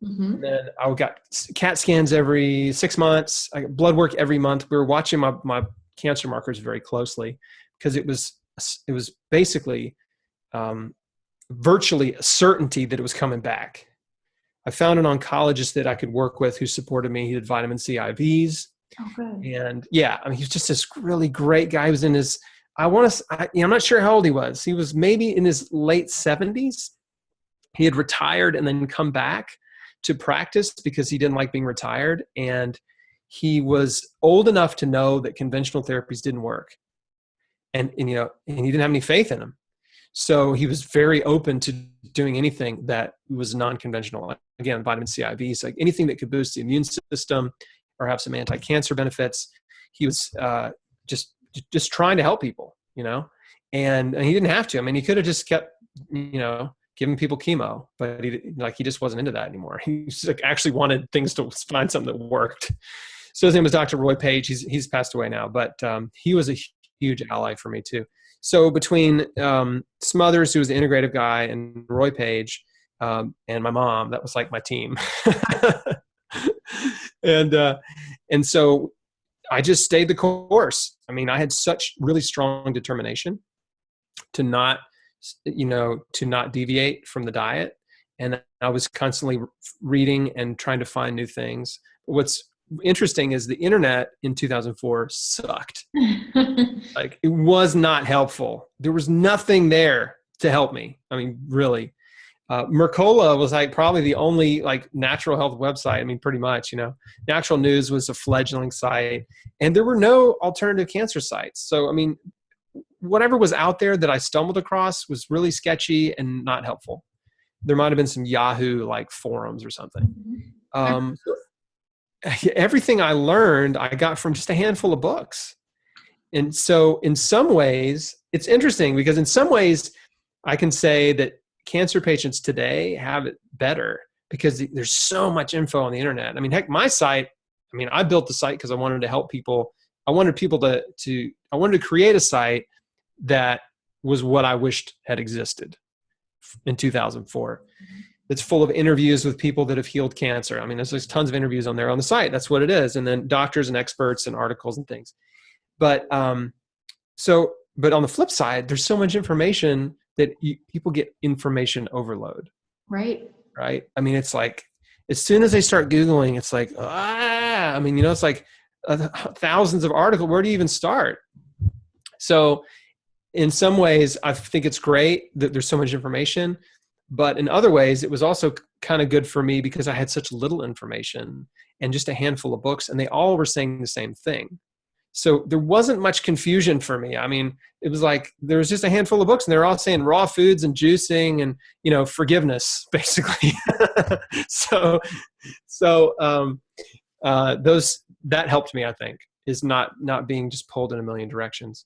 Speaker 2: And then I got CAT scans every 6 months. I got blood work every month. We were watching my cancer markers very closely, because it was basically virtually a certainty that it was coming back. I found an oncologist that I could work with who supported me. He did vitamin C IVs.
Speaker 1: Oh, good.
Speaker 2: And he was just this really great guy. He was in his, I'm not sure how old he was. He was maybe in his late 70s. He had retired and then come back to practice because he didn't like being retired. And he was old enough to know that conventional therapies didn't work. And he didn't have any faith in them. So he was very open to doing anything that was non-conventional. Again, vitamin C IVs, like anything that could boost the immune system or have some anti-cancer benefits. He was just trying to help people, and he didn't have to. I mean, he could have just kept, giving people chemo, but he just wasn't into that anymore. He actually wanted things to find something that worked. So his name was Dr. Roy Page. He's passed away now, but he was a huge ally for me too. So between Smothers, who was the integrative guy, and Roy Page, and my mom, that was like my team. And so I just stayed the course. I mean, I had such really strong determination to not deviate from the diet. And I was constantly reading and trying to find new things. What's interesting is the internet in 2004 sucked. Like, it was not helpful. There was nothing there to help me. I mean, really. Mercola was like probably the only like natural health website. I mean, pretty much, Natural News was a fledgling site, and there were no alternative cancer sites. So, I mean, whatever was out there that I stumbled across was really sketchy and not helpful. There might've been some Yahoo like forums or something. Everything I learned, I got from just a handful of books. And so in some ways, it's interesting because in some ways I can say that cancer patients today have it better because there's so much info on the internet. I mean, heck, my site, I built the site because I wanted to help people. I wanted people I wanted to create a site that was what I wished had existed in 2004. It's full of interviews with people that have healed cancer. I mean, there's tons of interviews on there on the site. That's what it is. And then doctors and experts and articles and things. But but on the flip side, there's so much information that people get information overload.
Speaker 1: Right.
Speaker 2: Right. I mean, it's like, as soon as they start Googling, it's like, it's like thousands of articles. Where do you even start? So in some ways, I think it's great that there's so much information, but in other ways, it was also kind of good for me because I had such little information and just a handful of books, and they all were saying the same thing. So there wasn't much confusion for me. I mean, it was like, there was just a handful of books and they're all saying raw foods and juicing and, forgiveness, basically. That helped me, I think, is not being just pulled in a million directions.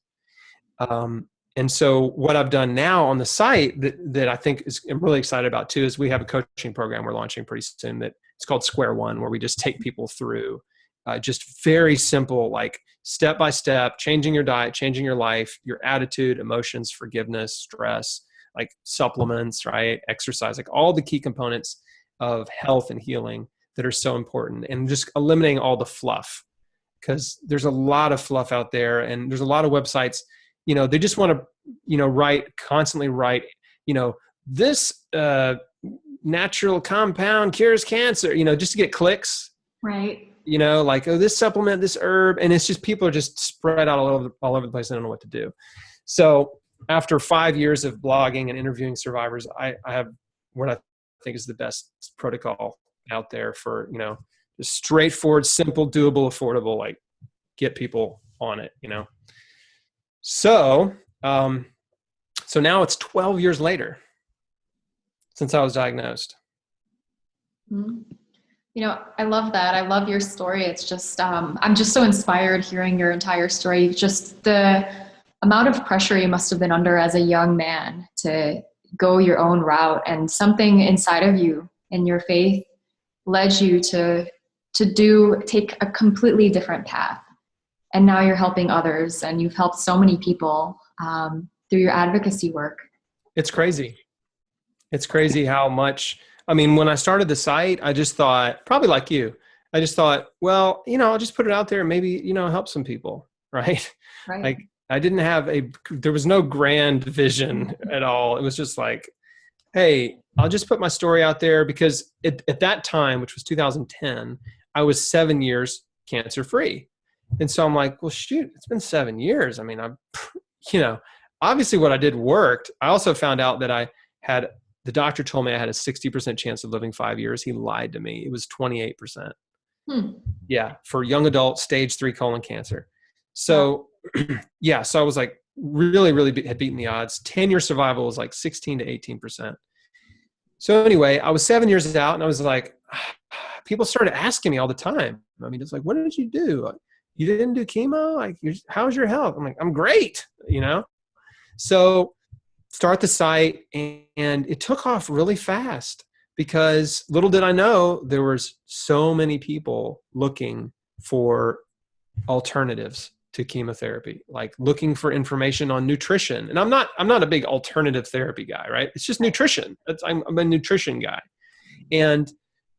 Speaker 2: And so what I've done now on the site that I think I'm really excited about too, is we have a coaching program we're launching pretty soon that it's called Square One, where we just take people through just very simple, like step by step, changing your diet, changing your life, your attitude, emotions, forgiveness, stress, like supplements, right? Exercise, like all the key components of health and healing that are so important, and just eliminating all the fluff, because there's a lot of fluff out there, and there's a lot of websites, they just want to, constantly write, this natural compound cures cancer, just to get clicks.
Speaker 1: Right.
Speaker 2: Like, oh, this supplement, this herb, and it's just people are just spread out all over the place. I don't know what to do. So after 5 years of blogging and interviewing survivors, I have what I think is the best protocol out there for, just straightforward, simple, doable, affordable, like get people on it, So, so now it's 12 years later since I was diagnosed.
Speaker 1: Mm-hmm. I love that. I love your story. It's just, I'm just so inspired hearing your entire story. Just the amount of pressure you must have been under as a young man to go your own route, and something inside of you and your faith led you to take a completely different path. And now you're helping others, and you've helped so many people through your advocacy work.
Speaker 2: It's crazy. It's crazy how much. I mean, when I started the site, I just thought, probably like you, I just thought, well, I'll just put it out there and maybe, help some people. Right.
Speaker 1: Right.
Speaker 2: Like I didn't have there was no grand vision at all. It was just like, hey, I'll just put my story out there, because at that time, which was 2010, I was 7 years cancer free. And so I'm like, well, shoot, it's been 7 years. I mean, obviously what I did worked. I also found out that the doctor told me I had a 60% chance of living 5 years. He lied to me. It was 28%. Yeah. For young adult stage 3 colon cancer. So yeah. So I was like, really, really had beaten the odds. 10-year survival was like 16 to 18%. So anyway, I was 7 years out, and I was like, people started asking me all the time. I mean, it's like, what did you do? You didn't do chemo? Like, how's your health? I'm like, I'm great, So start the site, and it took off really fast, because little did I know there was so many people looking for alternatives to chemotherapy, like looking for information on nutrition. And I'm not a big alternative therapy guy, right? It's just nutrition. I'm a nutrition guy. And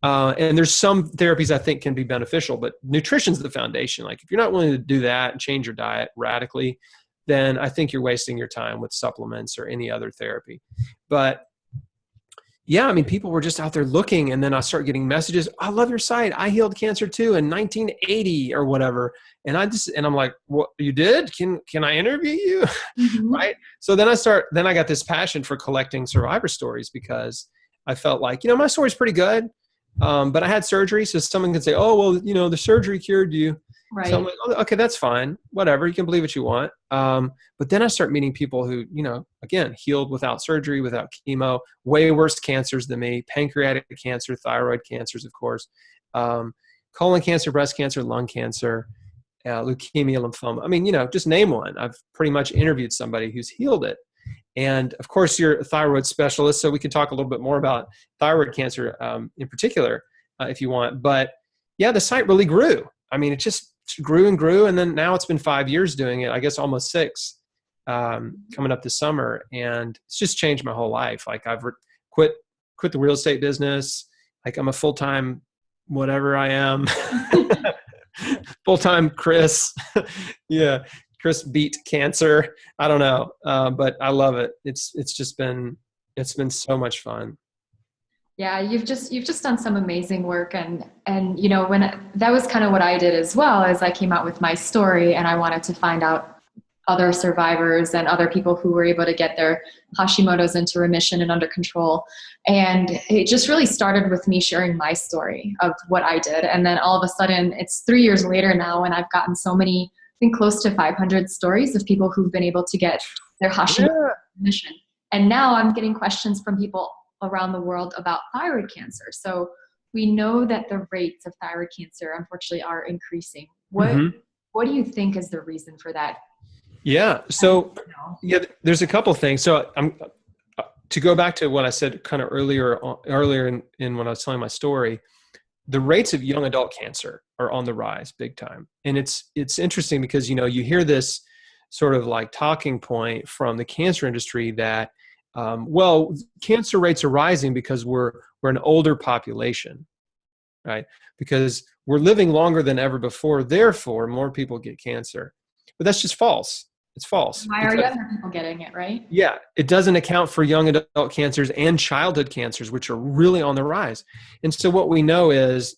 Speaker 2: there's some therapies I think can be beneficial, but nutrition's the foundation. Like if you're not willing to do that and change your diet radically, then I think you're wasting your time with supplements or any other therapy. But yeah, I mean, people were just out there looking, and then I start getting messages. I love your site. I healed cancer too in 1980 or whatever. And I'm like, what, you did? Can I interview you? Mm-hmm. Right. So then I got this passion for collecting survivor stories, because I felt like, my story's pretty good. But I had surgery. So someone could say, oh, well, the surgery cured you. Right. So I'm like, oh, okay, that's fine. Whatever. You can believe what you want. But then I start meeting people who, again, healed without surgery, without chemo, way worse cancers than me, pancreatic cancer, thyroid cancers, of course, colon cancer, breast cancer, lung cancer, leukemia, lymphoma. I mean, just name one. I've pretty much interviewed somebody who's healed it. And of course, you're a thyroid specialist, so we can talk a little bit more about thyroid cancer in particular, if you want. But yeah, the site really grew. I mean, it just grew and grew. And then now it's been 5 years doing it, I guess almost 6, coming up this summer. And it's just changed my whole life. Like I've quit the real estate business. Like I'm a full-time, whatever I am, full-time Chris. Yeah. Chris beat cancer. I don't know. But I love it. It's been so much fun.
Speaker 1: Yeah, you've just done some amazing work, and when that was kind of what I did as well, as I came out with my story, and I wanted to find out other survivors and other people who were able to get their Hashimoto's into remission and under control. And it just really started with me sharing my story of what I did. And then all of a sudden, it's 3 years later now, and I've gotten so many, I think close to 500 stories of people who've been able to get their Hashimoto's remission. And now I'm getting questions from people around the world about thyroid cancer. So we know that the rates of thyroid cancer, unfortunately, are increasing. What do you think is the reason for that?
Speaker 2: Yeah. So yeah, there's a couple things. So I'm to go back to what I said kind of earlier in when I was telling my story. The rates of young adult cancer are on the rise big time. And it's interesting because, you hear this sort of like talking point from the cancer industry that, cancer rates are rising because we're an older population, right? Because we're living longer than ever before. Therefore, more people get cancer. But that's just false. It's false.
Speaker 1: Why are younger people getting it, right?
Speaker 2: Yeah. It doesn't account for young adult cancers and childhood cancers, which are really on the rise. And so what we know is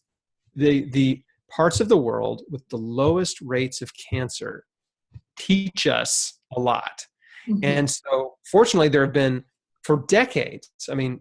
Speaker 2: the parts of the world with the lowest rates of cancer teach us a lot.
Speaker 1: Mm-hmm.
Speaker 2: And so fortunately, there have been, for decades, I mean,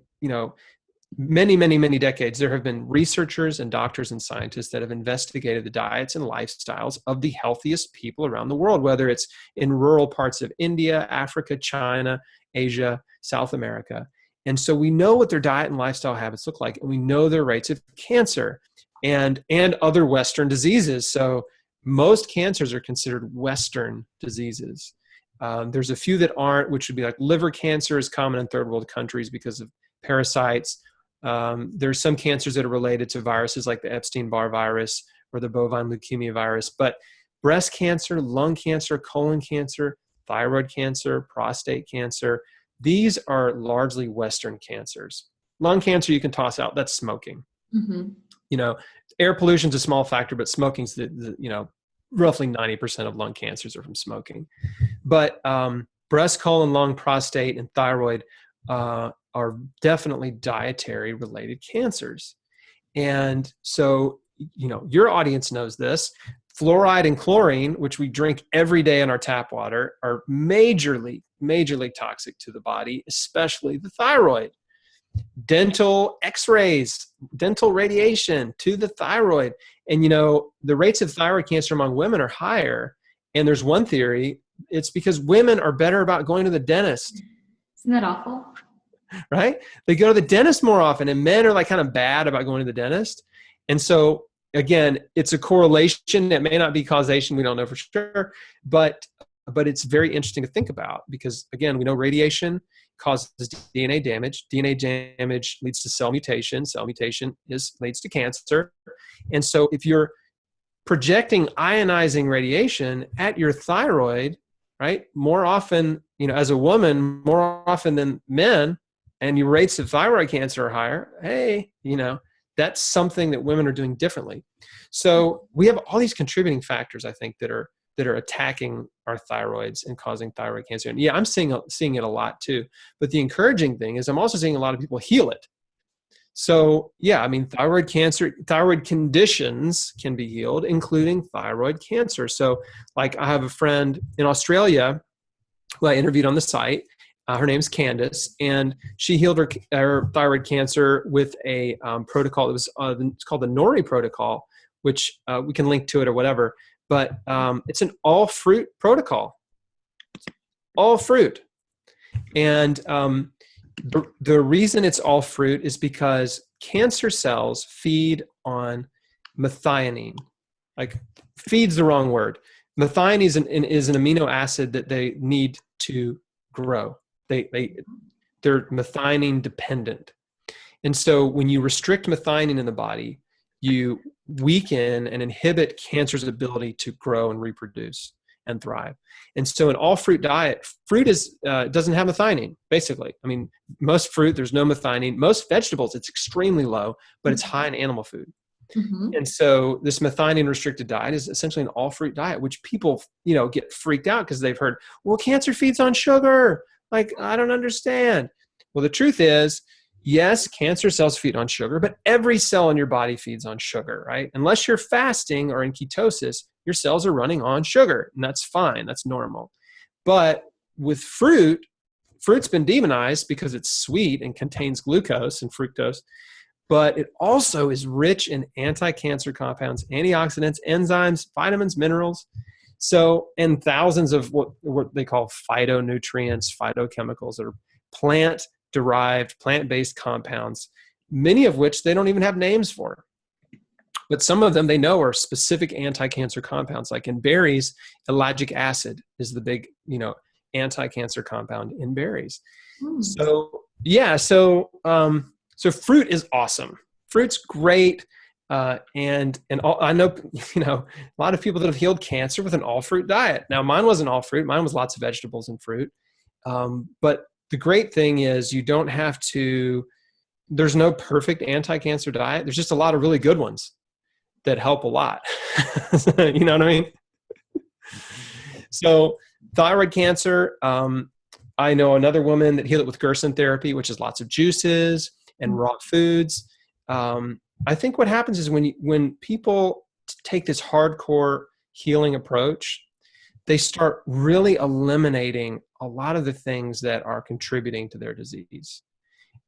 Speaker 2: many, many, many decades, there have been researchers and doctors and scientists that have investigated the diets and lifestyles of the healthiest people around the world, whether it's in rural parts of India, Africa, China, Asia, South America. And so we know what their diet and lifestyle habits look like, and we know their rates of cancer and other Western diseases. So most cancers are considered Western diseases. There's a few that aren't, which would be like liver cancer is common in third world countries because of parasites. There's some cancers that are related to viruses like the Epstein-Barr virus or the bovine leukemia virus, but breast cancer, lung cancer, colon cancer, thyroid cancer, prostate cancer, these are largely Western cancers. Lung cancer you can toss out, that's smoking.
Speaker 1: Mm-hmm.
Speaker 2: Air pollution is a small factor, but smoking's roughly 90% of lung cancers are from smoking. But breast, colon, lung, prostate, and thyroid are definitely dietary related cancers. And so, your audience knows this. Fluoride and chlorine, which we drink every day in our tap water, are majorly toxic to the body, especially the thyroid. Dental x-rays, dental radiation to the thyroid. And, the rates of thyroid cancer among women are higher. And there's one theory, it's because women are better about going to the dentist.
Speaker 1: Isn't that awful?
Speaker 2: Right? They go to the dentist more often, and men are like kind of bad about going to the dentist. And so again, it's a correlation. It may not be causation. We don't know for sure, but it's very interesting to think about because again, we know radiation causes DNA damage. DNA damage leads to cell mutation. Cell mutation leads to cancer. And so if you're projecting ionizing radiation at your thyroid, right, more often, as a woman, more often than men, and your rates of thyroid cancer are higher, hey, that's something that women are doing differently. So we have all these contributing factors, I think, that are attacking our thyroids and causing thyroid cancer. And yeah, I'm seeing it a lot too. But the encouraging thing is I'm also seeing a lot of people heal it. So yeah, I mean, thyroid cancer, thyroid conditions can be healed, including thyroid cancer. So like I have a friend in Australia who I interviewed on the site. Her name's Candace, and she healed her thyroid cancer with a protocol. It was it's called the Nori protocol, which we can link to it or whatever. But it's an all fruit protocol, all fruit. And the reason it's all fruit is because cancer cells feed on methionine. Like, feed's the wrong word. Methionine is an amino acid that they need to grow. They're methionine dependent. And so when you restrict methionine in the body, you weaken and inhibit cancer's ability to grow and reproduce and thrive. And so an all fruit diet, fruit doesn't have methionine, basically. I mean, most fruit, there's no methionine. Most vegetables, it's extremely low, but it's high in animal food. Mm-hmm. And so this methionine restricted diet is essentially an all fruit diet, which people, get freaked out because they've heard, well, cancer feeds on sugar. Like, I don't understand. Well, the truth is, yes, cancer cells feed on sugar, but every cell in your body feeds on sugar, right? Unless you're fasting or in ketosis, your cells are running on sugar, and that's fine. That's normal. But with fruit's been demonized because it's sweet and contains glucose and fructose, but it also is rich in anti-cancer compounds, antioxidants, enzymes, vitamins, minerals. So, and thousands of what they call phytonutrients, phytochemicals that are plant-derived, plant-based compounds, many of which they don't even have names for. But some of them they know are specific anti-cancer compounds. Like in berries, ellagic acid is the big, anti-cancer compound in berries. So, yeah, so fruit is awesome. Fruit's great. And I know, a lot of people that have healed cancer with an all fruit diet. Now, mine wasn't all fruit. Mine was lots of vegetables and fruit. But the great thing is there's no perfect anti-cancer diet. There's just a lot of really good ones that help a lot. You know what I mean? So thyroid cancer, I know another woman that healed it with Gerson therapy, which is lots of juices and raw foods. I think what happens is when people take this hardcore healing approach, they start really eliminating a lot of the things that are contributing to their disease.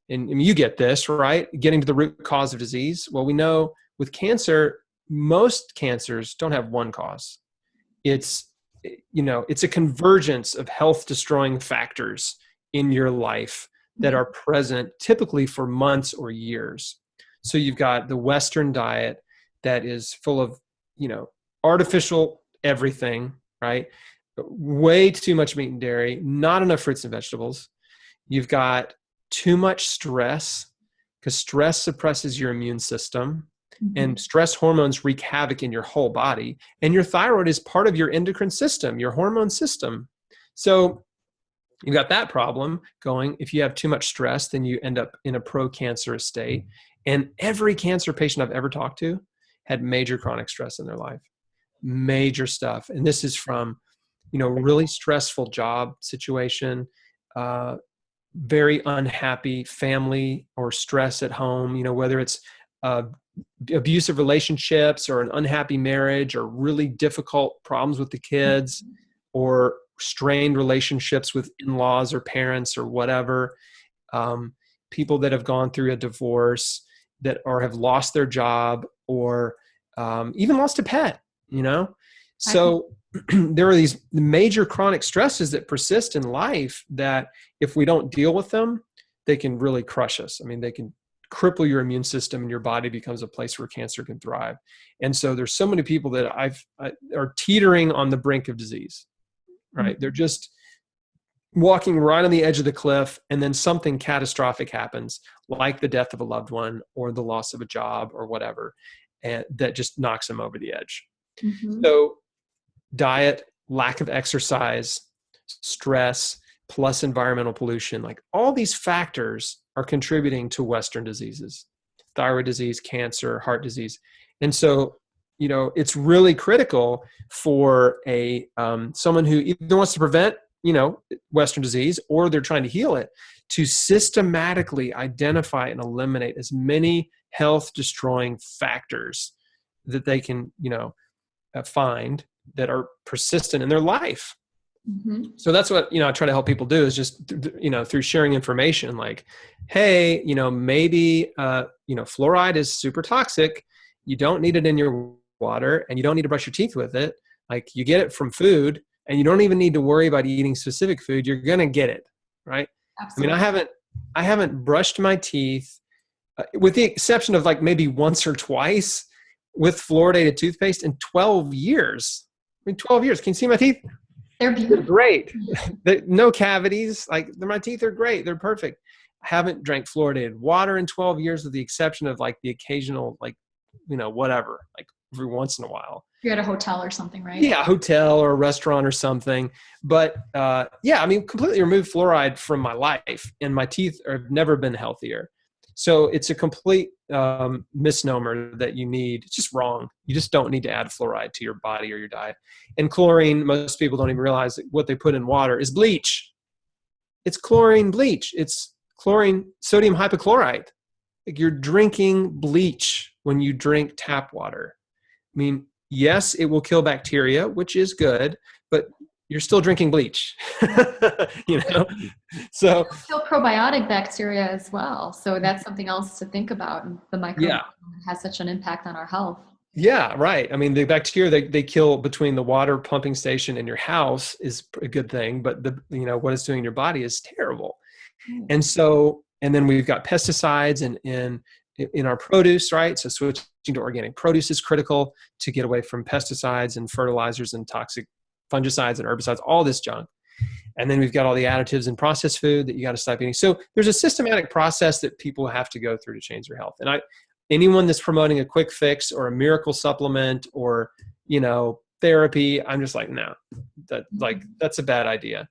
Speaker 2: And you get this, right? Getting to the root cause of disease. Well, we know with cancer, most cancers don't have one cause. It's, it's a convergence of health destroying factors in your life that are present typically for months or years. So you've got the Western diet that is full of, artificial everything, right? Way too much meat and dairy, not enough fruits and vegetables. You've got too much stress, because stress suppresses your immune system, and stress hormones wreak havoc in your whole body. And your thyroid is part of your endocrine system, your hormone system. So you've got that problem going. If you have too much stress, then you end up in a pro-cancerous state. And every cancer patient I've ever talked to had major chronic stress in their life, major stuff. And this is from, really stressful job situation, very unhappy family or stress at home, whether it's abusive relationships or an unhappy marriage or really difficult problems with the kids or strained relationships with in-laws or parents or whatever, people that have gone through a divorce or have lost their job or even lost a pet, So there are these major chronic stresses that persist in life that if we don't deal with them, they can really crush us. I mean, they can cripple your immune system and your body becomes a place where cancer can thrive. And so there's so many people that are teetering on the brink of disease, right? They're just walking right on the edge of the cliff, and then something catastrophic happens, like the death of a loved one or the loss of a job or whatever, and that just knocks them over the edge. So diet, lack of exercise, stress, plus environmental pollution, like all these factors are contributing to Western diseases, thyroid disease, cancer, heart disease. And so, it's really critical for someone who either wants to prevent, Western disease, or they're trying to heal it, to systematically identify and eliminate as many health destroying factors that they can, find that are persistent in their life. So that's what, I try to help people do is just, through sharing information like, hey, maybe, fluoride is super toxic. You don't need it in your water and you don't need to brush your teeth with it. Like you get it from food and you don't even need to worry about eating specific food. You're going to get it. Right. Absolutely. I mean, I haven't brushed my teeth with the exception of like maybe once or twice with fluoridated toothpaste in 12 years. I mean, 12 years. Can you see my teeth?
Speaker 1: They're beautiful.
Speaker 2: They're great. No cavities. Like my teeth are great. They're perfect. I haven't drank fluoridated water in 12 years with the exception of like the occasional, like, whatever, like every once in a while.
Speaker 1: You're at a hotel or something, right?
Speaker 2: Yeah, a hotel or a restaurant or something. But completely removed fluoride from my life and my teeth have never been healthier. So it's a complete misnomer that you need. It's just wrong. You just don't need to add fluoride to your body or your diet. And chlorine, most people don't even realize that what they put in water is bleach. It's chlorine bleach. It's chlorine sodium hypochlorite. Like you're drinking bleach when you drink tap water. I mean, yes, it will kill bacteria, which is good, but you're still drinking bleach, So
Speaker 1: it'll kill probiotic bacteria as well. So that's something else to think about. The microbiome has such an impact on our health.
Speaker 2: Yeah, right. I mean, the bacteria they kill between the water pumping station and your house is a good thing, but what it's doing in your body is terrible. And so, and then we've got pesticides in our produce, right? So switching to organic produce is critical to get away from pesticides and fertilizers and toxic fungicides and herbicides, all this junk. And then we've got all the additives in processed food that you got to stop eating. So there's a systematic process that people have to go through to change their health. And anyone that's promoting a quick fix or a miracle supplement or, therapy, I'm just like, no, that's a bad idea.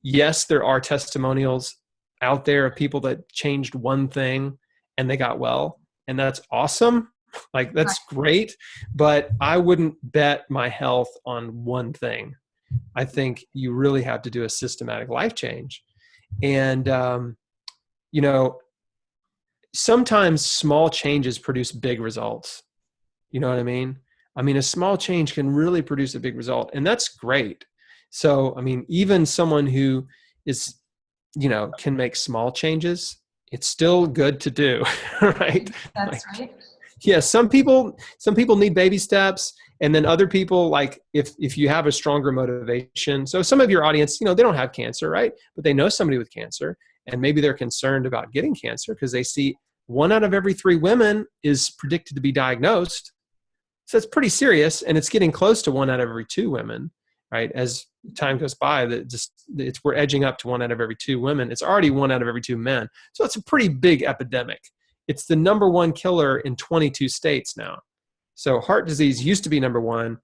Speaker 2: Yes, there are testimonials out there of people that changed one thing and they got well, and that's awesome. Like that's great, but I wouldn't bet my health on one thing. I think you really have to do a systematic life change. And, sometimes small changes produce big results. You know what I mean? I mean, a small change can really produce a big result, and that's great. So, I mean, even someone who is, can make small changes, it's still good to do, right?
Speaker 1: That's
Speaker 2: Like,
Speaker 1: right.
Speaker 2: yeah, some people need baby steps, and then other people, like if you have a stronger motivation. So some of your audience, they don't have cancer, right? But they know somebody with cancer, and maybe they're concerned about getting cancer because they see 1 out of every 3 women is predicted to be diagnosed. So it's pretty serious, and it's getting close to 1 out of every 2 women, right? As time goes by, we're edging up to 1 out of every 2 women. It's already 1 out of every 2 men. So it's a pretty big epidemic. It's the number one killer in 22 states now. So heart disease used to be number one.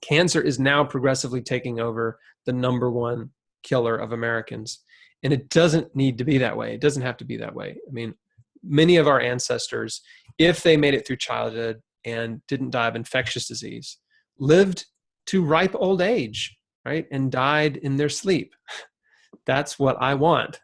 Speaker 2: Cancer is now progressively taking over the number one killer of Americans. And it doesn't need to be that way. It doesn't have to be that way. I mean, many of our ancestors, if they made it through childhood and didn't die of infectious disease, lived to ripe old age, right? And died in their sleep. That's what I want.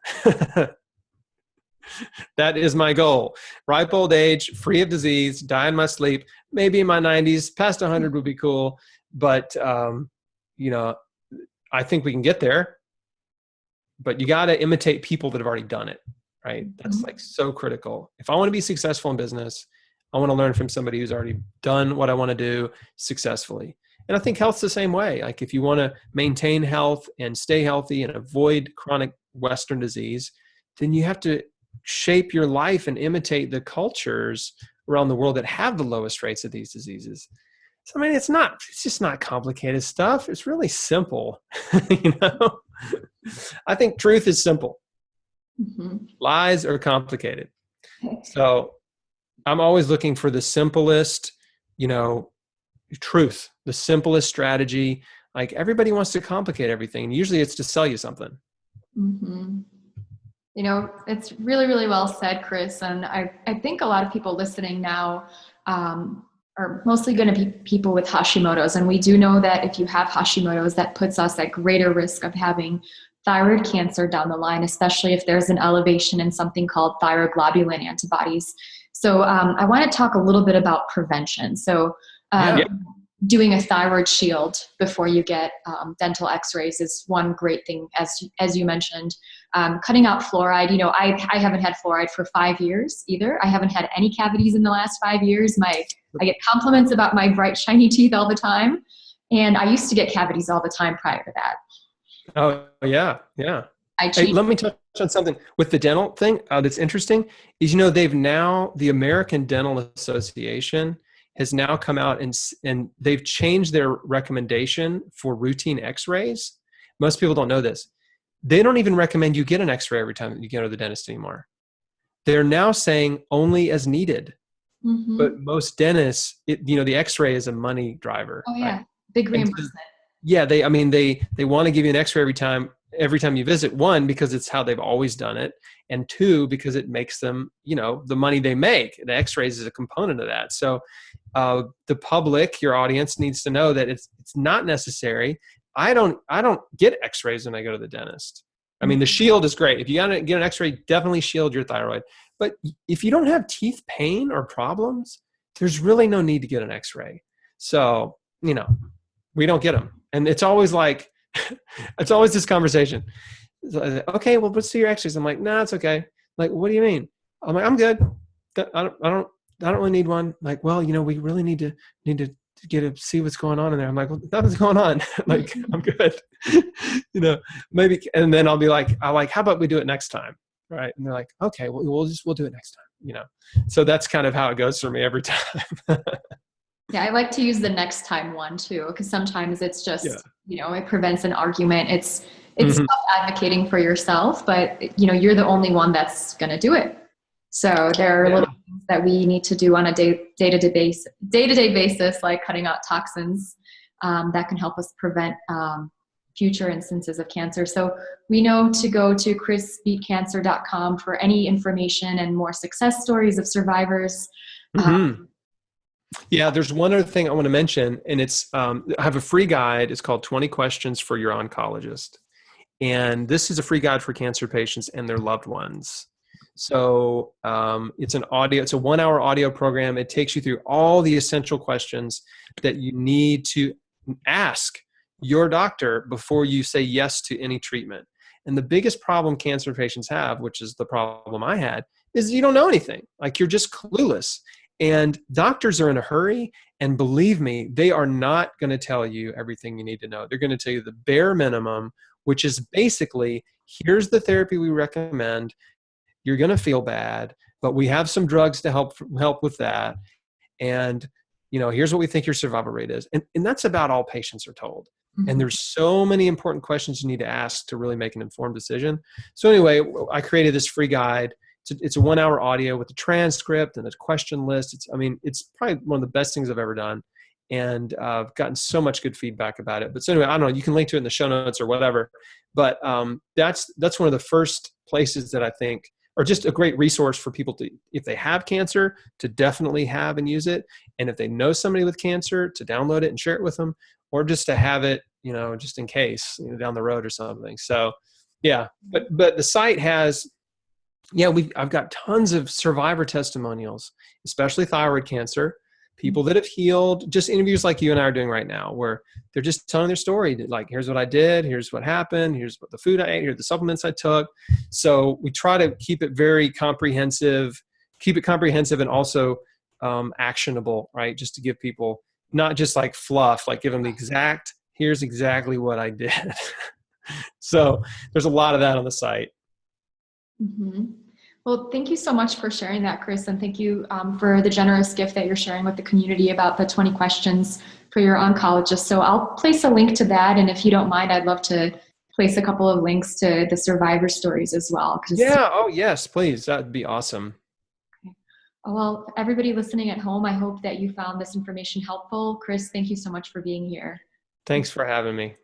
Speaker 2: That is my goal. Ripe old age, free of disease, die in my sleep, maybe in my 90s, past 100 would be cool. But, I think we can get there. But you got to imitate people that have already done it, right? That's like so critical. If I want to be successful in business, I want to learn from somebody who's already done what I want to do successfully. And I think health's the same way. Like if you want to maintain health and stay healthy and avoid chronic Western disease, then you have to shape your life and imitate the cultures around the world that have the lowest rates of these diseases. So, I mean, it's just not complicated stuff. It's really simple. I think truth is simple. Lies are complicated. So I'm always looking for the simplest, truth, the simplest strategy. Like everybody wants to complicate everything. And usually it's to sell you something.
Speaker 1: It's really, really well said, Chris. And I think a lot of people listening now are mostly going to be people with Hashimoto's. And we do know that if you have Hashimoto's, that puts us at greater risk of having thyroid cancer down the line, especially if there's an elevation in something called thyroglobulin antibodies. So I want to talk a little bit about prevention. So doing a thyroid shield before you get dental x-rays is one great thing, as you mentioned. Cutting out fluoride, I haven't had fluoride for 5 years either. I haven't had any cavities in the last 5 years. I get compliments about my bright, shiny teeth all the time. And I used to get cavities all the time prior to that.
Speaker 2: Oh, yeah. Yeah. Hey, let me touch on something with the dental thing that's interesting is, the American Dental Association has now come out and they've changed their recommendation for routine x-rays. Most people don't know this. They don't even recommend you get an x-ray every time that you go to the dentist anymore. They're now saying only as needed. But most dentists, the x-ray is a money driver.
Speaker 1: Oh yeah.
Speaker 2: Right?
Speaker 1: Big reimbursement.
Speaker 2: They want to give you an x-ray every time you visit, one, because it's how they've always done it. And two, because it makes them, the money they make. The x-rays is a component of that. So the public, your audience, needs to know that it's not necessary. I don't get x-rays when I go to the dentist. I mean, the shield is great. If you gotta get an x-ray, definitely shield your thyroid. But if you don't have teeth pain or problems, there's really no need to get an x-ray. So, we don't get them. And it's always like, it's always this conversation. Okay, well, let's do your x-rays. I'm like, nah, it's okay. Like, what do you mean? I'm like, I'm good. I don't really need one. Like, well, we really need to see what's going on in there. I'm like, well, nothing's going on. Like, I'm good. Maybe. And then I'll be like, how about we do it next time? Right. And they're like, okay, well, we'll do it next time. So that's kind of how it goes for me every time.
Speaker 1: Yeah. I like to use the next time one too, because sometimes it's just, it prevents an argument. It's tough advocating for yourself, but you're the only one that's going to do it. So there are little things that we need to do on a day-to-day basis, like cutting out toxins that can help us prevent future instances of cancer. So we know to go to chrisbeatcancer.com for any information and more success stories of survivors.
Speaker 2: Yeah, there's one other thing I want to mention, and it's I have a free guide. It's called 20 Questions for Your Oncologist. And this is a free guide for cancer patients and their loved ones. So it's it's a 1-hour audio program. It takes you through all the essential questions that you need to ask your doctor before you say yes to any treatment. And the biggest problem cancer patients have, which is the problem I had, is you don't know anything. Like, you're just clueless. And doctors are in a hurry. And believe me, they are not going to tell you everything you need to know. They're going to tell you the bare minimum, which is basically, here's the therapy we recommend. You're going to feel bad, but we have some drugs to help with that. And, here's what we think your survival rate is. And that's about all patients are told. And there's so many important questions you need to ask to really make an informed decision. So anyway, I created this free guide. It's a 1-hour audio with a transcript and a question list. It's probably one of the best things I've ever done. And I've gotten so much good feedback about it. But so anyway, I don't know, you can link to it in the show notes or whatever. But that's one of the first places that I think are just a great resource for people to, if they have cancer, to definitely have and use it. And if they know somebody with cancer, to download it and share it with them, or just to have it, just in case, down the road or something. So yeah, but the site has, I've got tons of survivor testimonials, especially thyroid cancer, people that have healed, just interviews like you and I are doing right now, where they're just telling their story. Like, here's what I did, here's what happened, here's what the food I ate, here's the supplements I took. So we try to keep it very comprehensive, and also actionable, right? Just to give people, not just like fluff, like give them here's exactly what I did. So there's a lot of that on the site.
Speaker 1: Mm-hmm. Well, thank you so much for sharing that, Chris. And thank you for the generous gift that you're sharing with the community about the 20 questions for your oncologist. So I'll place a link to that. And if you don't mind, I'd love to place a couple of links to the survivor stories as well.
Speaker 2: Yeah. Oh, yes, please. That'd be awesome.
Speaker 1: Okay. Well, everybody listening at home, I hope that you found this information helpful. Chris, thank you so much for being here.
Speaker 2: Thanks for having me.